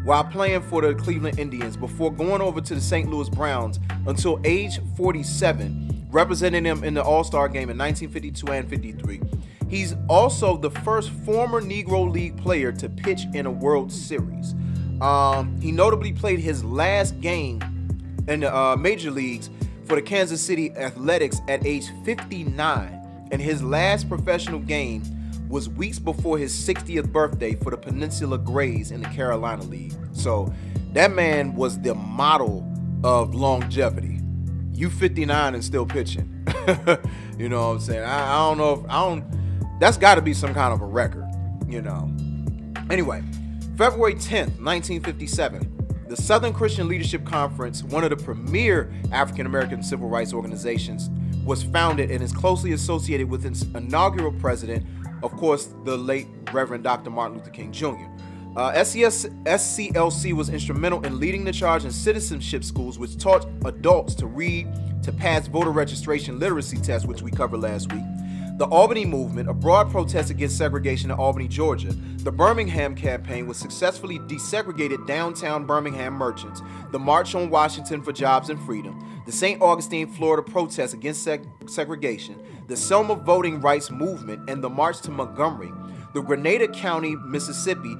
while playing for the Cleveland Indians before going over to the St. Louis Browns until age 47, representing them in the All-Star game in 1952 and 53. He's also the first former Negro League player to pitch in a World Series. He notably played his last game in the major leagues for the Kansas City Athletics at age 59, and his last professional game was weeks before his 60th birthday for the Peninsula Grays in the Carolina League. So that man was the model of longevity. You 59 and still pitching. You know what I'm saying? I don't know if that's got to be some kind of a record, you know. Anyway, February 10th, 1957, the Southern Christian Leadership Conference, one of the premier African-American civil rights organizations, was founded and is closely associated with its inaugural president, of course, the late Reverend Dr. Martin Luther King Jr. SCLC was instrumental in leading the charge in citizenship schools, which taught adults to read, to pass voter registration literacy tests, which we covered last week. The Albany Movement, a broad protest against segregation in Albany, Georgia. The Birmingham Campaign, which successfully desegregated downtown Birmingham merchants. The March on Washington for Jobs and Freedom. The St. Augustine, Florida protest against segregation. The Selma Voting Rights Movement and the March to Montgomery. The Grenada County, Mississippi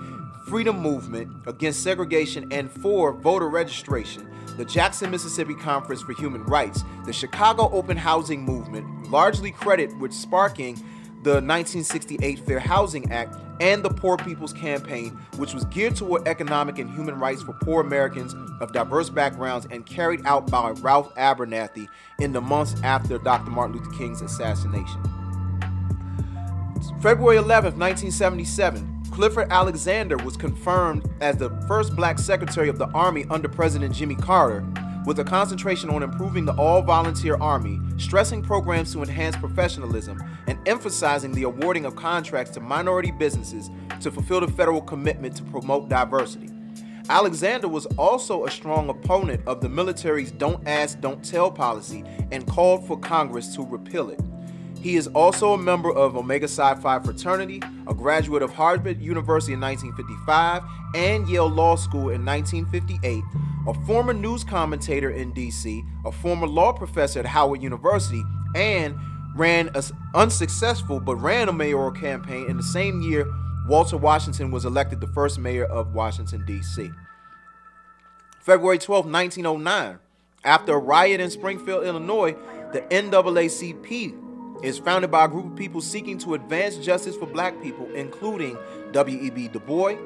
Freedom Movement against segregation and for voter registration. The Jackson, Mississippi Conference for Human Rights, the Chicago Open Housing Movement, largely credited with sparking the 1968 Fair Housing Act, and the Poor People's Campaign, which was geared toward economic and human rights for poor Americans of diverse backgrounds and carried out by Ralph Abernathy in the months after Dr. Martin Luther King's assassination. February 11th, 1977, Clifford Alexander was confirmed as the first black Secretary of the Army under President Jimmy Carter, with a concentration on improving the all-volunteer Army, stressing programs to enhance professionalism, and emphasizing the awarding of contracts to minority businesses to fulfill the federal commitment to promote diversity. Alexander was also a strong opponent of the military's Don't Ask, Don't Tell policy and called for Congress to repeal it. He is also a member of Omega Psi Phi fraternity, a graduate of Harvard University in 1955 and Yale Law School in 1958, a former news commentator in D.C., a former law professor at Howard University, and ran an unsuccessful but ran a mayoral campaign in the same year Walter Washington was elected the first mayor of Washington, D.C. February 12, 1909, after a riot in Springfield, Illinois, the NAACP is founded by a group of people seeking to advance justice for black people, including W.E.B. Du Bois,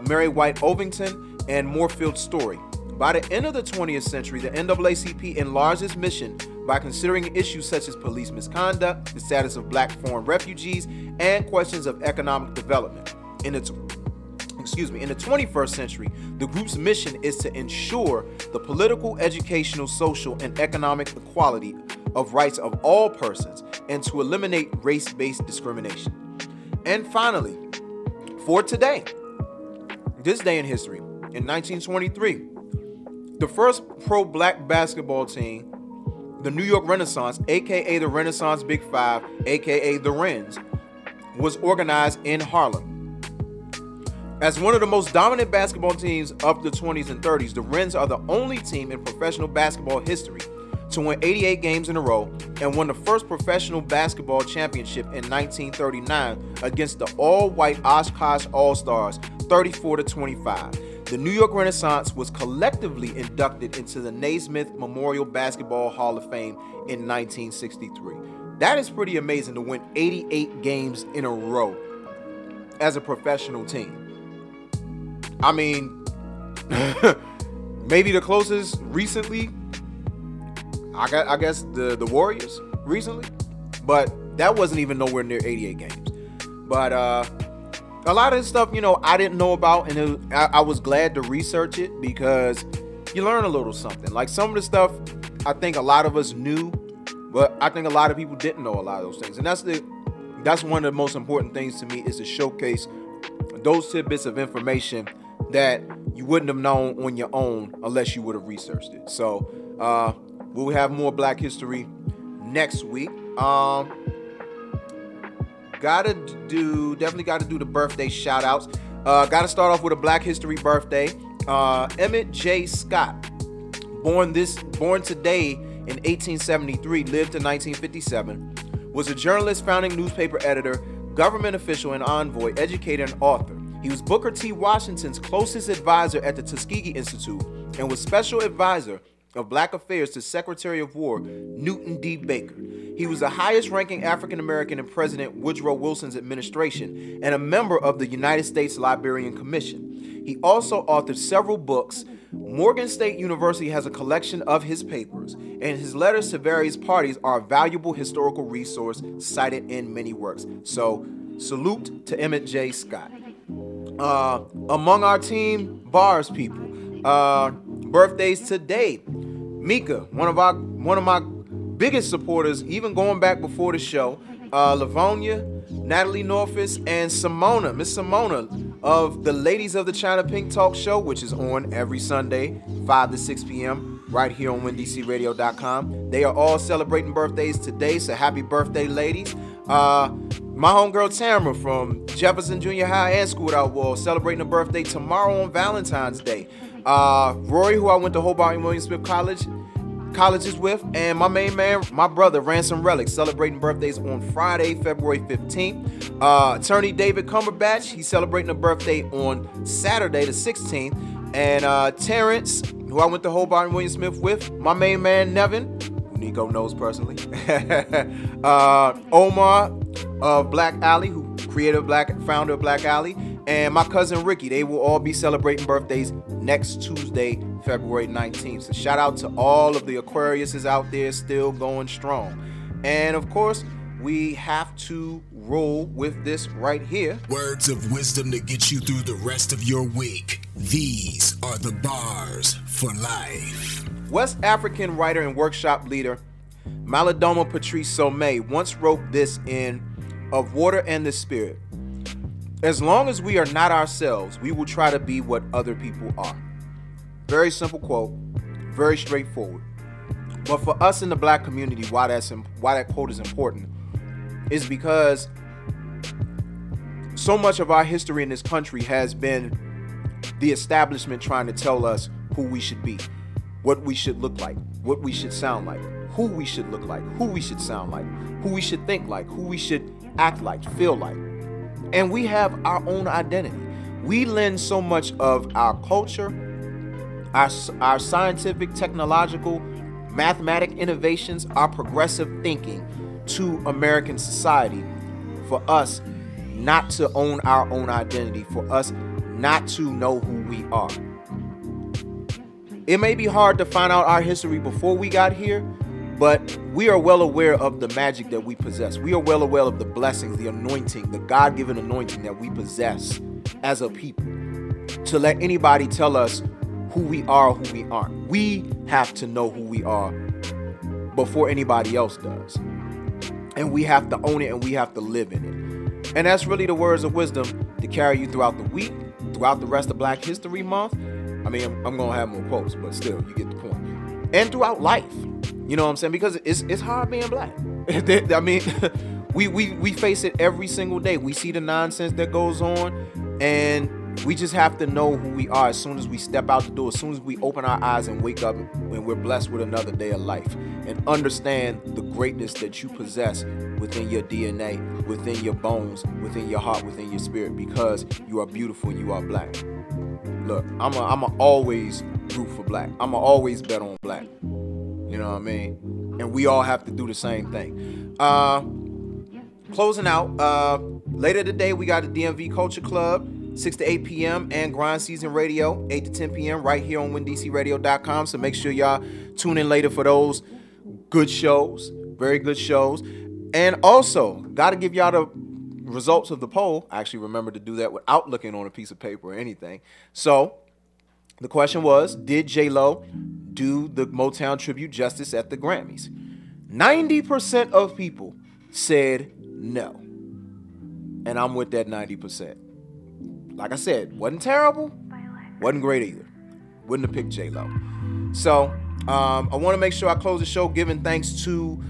Mary White Ovington, and Moorfield Story. By the end of the 20th century, the NAACP enlarged its mission by considering issues such as police misconduct, the status of black foreign refugees, and questions of economic development. In the 21st century, the group's mission is to ensure the political, educational, social, and economic equality of rights of all persons and to eliminate race-based discrimination. And finally, for today, this day in history, in 1923, the first pro-black basketball team, the New York Renaissance, aka the Renaissance Big Five, aka the Wrens, was organized in Harlem. As one of the most dominant basketball teams of the 20s and 30s, the Wrens are the only team in professional basketball history to win 88 games in a row and won the first professional basketball championship in 1939 against the all-white Oshkosh All-Stars, 34-25. The New York Renaissance was collectively inducted into the Naismith Memorial Basketball Hall of Fame in 1963. That is pretty amazing to win 88 games in a row as a professional team. I mean, maybe the closest recently, I guess the Warriors recently, but that wasn't even nowhere near 88 games. But a lot of this stuff, you know, I didn't know about, and I was glad to research it because you learn a little something. Like some of the stuff I think a lot of us knew, but I think a lot of people didn't know a lot of those things. And that's the That's one of the most important things to me, is to showcase those tidbits of information that you wouldn't have known on your own unless you would have researched it. So we'll have more Black History next week. Definitely gotta do the birthday shout outs. Gotta start off with a Black History birthday. Emmett J. Scott, born today in 1873, lived to 1957, was a journalist, founding newspaper editor, government official and envoy, educator and author. He was Booker T. Washington's closest advisor at the Tuskegee Institute and was special advisor of Black Affairs to Secretary of War Newton D. Baker. He was the highest-ranking African-American in President Woodrow Wilson's administration and a member of the United States Librarian Commission. He also authored several books. Morgan State University has a collection of his papers, and his letters to various parties are a valuable historical resource cited in many works. So, salute to Emmett J. Scott. Among our team bars people, birthdays today. Mika, one of my biggest supporters, even going back before the show. Livonia, Natalie Norfus, and Simona, Miss Simona of the Ladies of the China Pink Talk Show, which is on every Sunday, 5 to 6 p.m. right here on WinDCRadio.com. They are all celebrating birthdays today, so happy birthday, ladies. My homegirl Tamara from Jefferson Junior High and School Outlaw celebrating a birthday tomorrow on Valentine's Day. Rory, who I went to Hobart and William Smith colleges with, and my main man, my brother Ransom Relic, celebrating birthdays on Friday, February 15th. Attorney David Cumberbatch, he's celebrating a birthday on Saturday the 16th. And Terrence, who I went to Hobart and William Smith with, my main man Nevin, who Nico knows personally. Omar of Black Alley, who founder of Black Alley, and my cousin Ricky. They will all be celebrating birthdays next Tuesday, February 19th. So shout out to all of the Aquariuses out there still going strong. And of course, we have to roll with this right here. Words of wisdom to get you through the rest of your week. These are the bars for life. West African writer and workshop leader Malidoma Patrice Somé once wrote this in Of Water and the Spirit. As long as we are not ourselves, we will try to be what other people are. Very simple quote, very straightforward. But for us in the Black community, why that quote is important is because so much of our history in this country has been the establishment trying to tell us who we should be, what we should look like, what we should sound like, who we should look like, who we should sound like, who we should think like, who we should act like, feel like. And we have our own identity. We lend so much of our culture, our scientific, technological, mathematic innovations, our progressive thinking to American society for us not to own our own identity, for us not to know who we are. It may be hard to find out our history before we got here, but we are well aware of the magic that we possess. We are well aware of the blessings, the anointing, the God-given anointing that we possess as a people. To let anybody tell us who we are or who we aren't. We have to know who we are before anybody else does. And we have to own it and we have to live in it. And that's really the words of wisdom to carry you throughout the week, throughout the rest of Black History Month. I mean, I'm going to have more quotes, but still, you get the point. And throughout life. You know what I'm saying? Because it's hard being Black. I mean, we face it every single day. We see the nonsense that goes on, and we just have to know who we are as soon as we step out the door, as soon as we open our eyes and wake up when we're blessed with another day of life, and understand the greatness that you possess within your DNA, within your bones, within your heart, within your spirit, because you are beautiful and you are Black. Look, I'ma always root for Black. I'ma always bet on Black. You know what I mean? And we all have to do the same thing. Closing out, later today we got the DMV Culture Club, 6 to 8 p.m. and Grind Season Radio, 8 to 10 p.m. right here on WinDCRadio.com. So make sure y'all tune in later for those good shows, very good shows. And also, got to give y'all the results of the poll. I actually remember to do that without looking on a piece of paper or anything. So the question was, did J-Lo do the Motown tribute justice at the Grammys? 90% of people said no. and I'm with that 90%. Like I said, wasn't terrible, wasn't great either. Wouldn't have picked J-Lo. So I want to make sure I close the show giving thanks to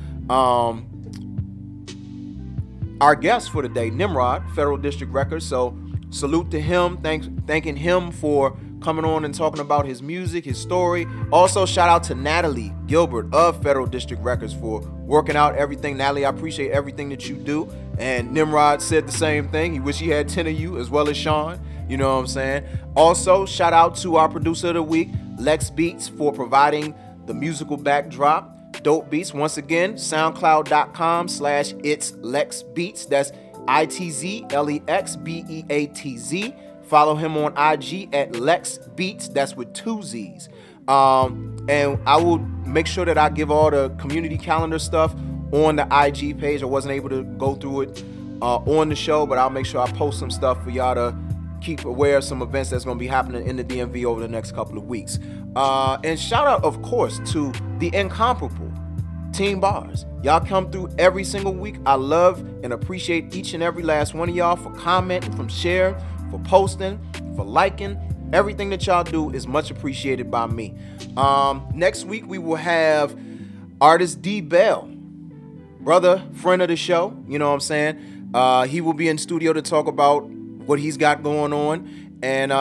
our guest for today, Nimrod, Federal District Records. So salute to him, thanking him for coming on and talking about his music, his story. Also, shout out to Natalie Gilbert of Federal District Records for working out everything. Natalie, I appreciate everything that you do. And Nimrod said the same thing. He wish he had 10 of you, as well as Sean. You know what I'm saying? Also, shout out to our producer of the week, Lex Beats, for providing the musical backdrop. Dope Beats. Once again, soundcloud.com/it's Lex Beats. That's ITZLEXBEATZ. Follow him on IG at Lex Beats. That's with 2 Z's. And I will make sure that I give all the community calendar stuff on the IG page. I wasn't able to go through it on the show, but I'll make sure I post some stuff for y'all to keep aware of some events that's going to be happening in the DMV over the next couple of weeks. And shout out, of course, to the incomparable Team Bars. Y'all come through every single week. I love and appreciate each and every last one of y'all for commenting, from sharing, for posting, for liking. Everything that y'all do is much appreciated by me. Next week, we will have artist D Bell, brother, friend of the show. You know what I'm saying? He will be in studio to talk about what he's got going on. And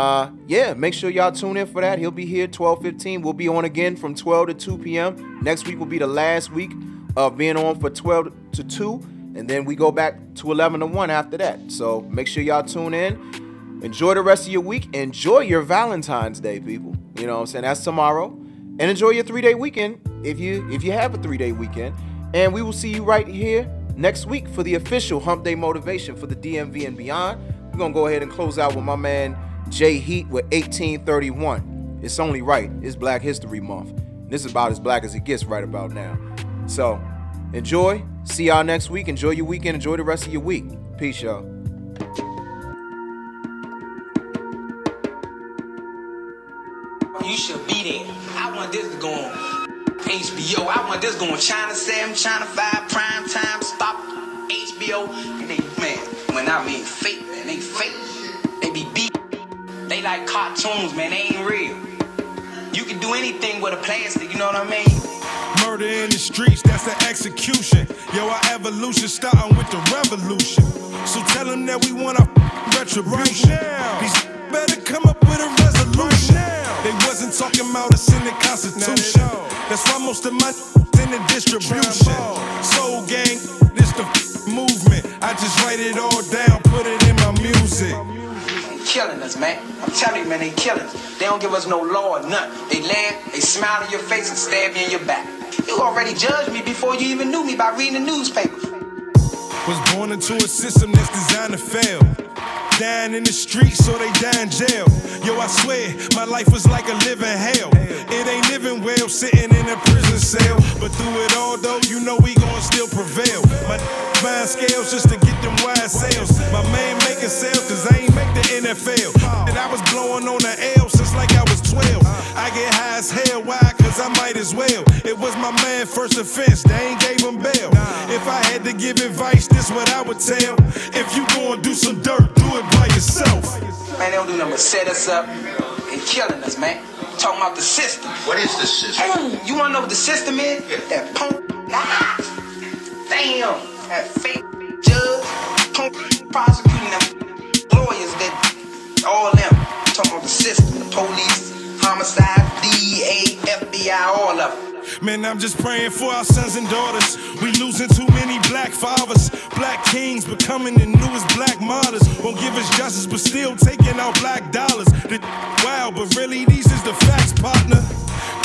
yeah, make sure y'all tune in for that. He'll be here 12:15. We'll be on again from 12 to 2 p.m. Next week will be the last week of being on for 12 to 2. And then we go back to 11 to 1 after that. So make sure y'all tune in. Enjoy the rest of your week. Enjoy your Valentine's Day, people. You know what I'm saying? That's tomorrow. And enjoy your 3-day weekend if you have a 3-day weekend. And we will see you right here next week for the official Hump Day Motivation for the DMV and beyond. We're going to go ahead and close out with my man Jay Heat with 1831. It's only right. It's Black History Month. This is about as black as it gets right about now. So enjoy. See y'all next week. Enjoy your weekend. Enjoy the rest of your week. Peace, y'all. You should be there. I want this to go on HBO. I want this going China 7, China 5, prime time, stop HBO. And they, man, when I mean fake, man, they fake. They be beat. They like cartoons, man, they ain't real. You can do anything with a plastic, you know what I mean? Murder in the streets, that's the execution. Yo, our evolution starting with the revolution. So tell them that we want our retribution. Right now. These better come up with a resolution. Right, they wasn't talking about us in the Constitution. That's why most of my in the distribution. Soul gang, this the movement. I just write it all down, put it in my music. Killing us, man. I'm telling you, man, they killing us. They don't give us no law or nothing. They laugh, they smile in your face and stab you in your back. You already judged me before you even knew me by reading the newspaper. Was born into a system that's designed to fail. Dying in the streets or they die in jail. Yo, I swear, my life was like a living hell. It ain't living well sitting in a prison cell. But through it all though, you know we gon' still prevail. My buying scales just to get them wide sales. My man making sales cause I ain't make the NFL. And I was blowing on the L since like I was 12. I get high as hell, why? Cause I might as well. It was my man first offense, they ain't gave him bail. If I had to give advice, this what I would tell. If you gon' do some dirt, do it by yourself. Man, they don't do nothing but set us up and killing us, man. Talking about the system. What is the system? You wanna know what the system is? Yeah. That punk. Damn. That fake judge, punk prosecuting them lawyers that all them. Talking about the system, the police, homicide, DEA, FBI, all of them. Man, I'm just praying for our sons and daughters. We losing too many black fathers. Black kings becoming the newest black martyrs. Won't give us justice, but still taking out black dollars. Wow, but really these is the facts, partner.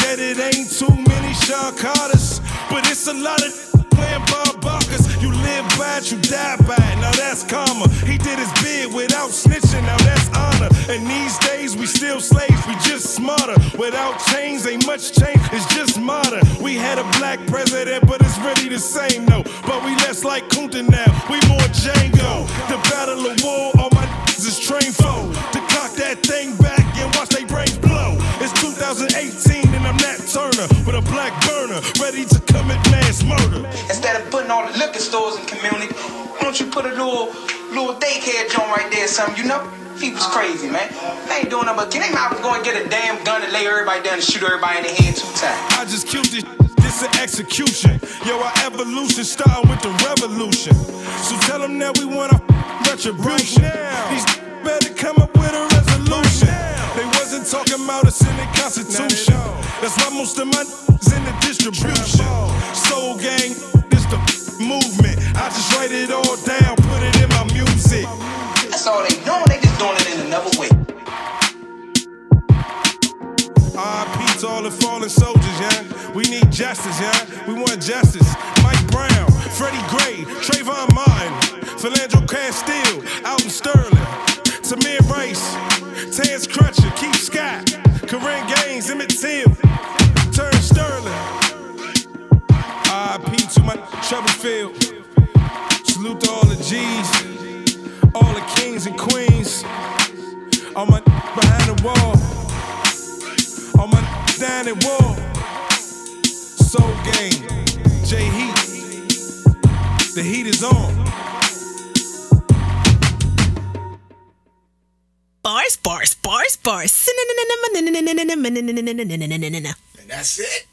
That it ain't too many Sean Carters, but it's a lot of playing Bob Barkers. You live by it, you die by it. Now that's karma. He did his bid without snitching. Now that's honor. And these days we still slaves, we just smarter. Without chains, ain't much change. It's just modern. We had a black president, but it's really the same though. But we less like Kunta now. We more Django. The battle of war, all my is trained for. To cock that thing back and watch they brains blow. It's 2018 and I'm Nat Turner with a black burner, ready to commit mass murder. Instead of putting all the liquor stores in community, why don't you put a little little daycare joint right there or something, you know? People's crazy, man. They ain't doing nothing but they might go and get a damn gun and lay everybody down and shoot everybody in the head 2 times. I just killed this. This an execution. Yo, our evolution started with the revolution. So tell them that we want a retribution. These better come up with a resolution. They wasn't talking about us in the Constitution. That's why most of my is in the distribution. Soul Gang, this the movement. I just write it all down, put it in my music. That's all they doing, they just doing it in another way. R.I.P. to all the fallen soldiers, yeah. We need justice, yeah. We want justice. Mike Brown, Freddie Gray, Trayvon Martin, Philandro Castile, Alton Sterling, Tamir Rice, Terrence Crutcher, Keith Scott, Corinne Gaines, Emmett Till, Terrence Sterling. R.I.P. to my Troublefield. Salute to all the G's, all the kings and queens, all my behind the wall, all my down at war. Soul Gang, J Heat, the heat is on. Bars, bars, bars, bars. And that's it.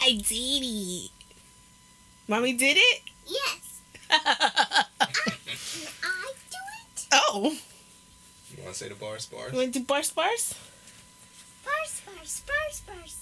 I did it. Mommy did it? Yes. I do it. Oh. You want to say the bars, bars? You want to do bars, bars? Bars, bars, bars, bars.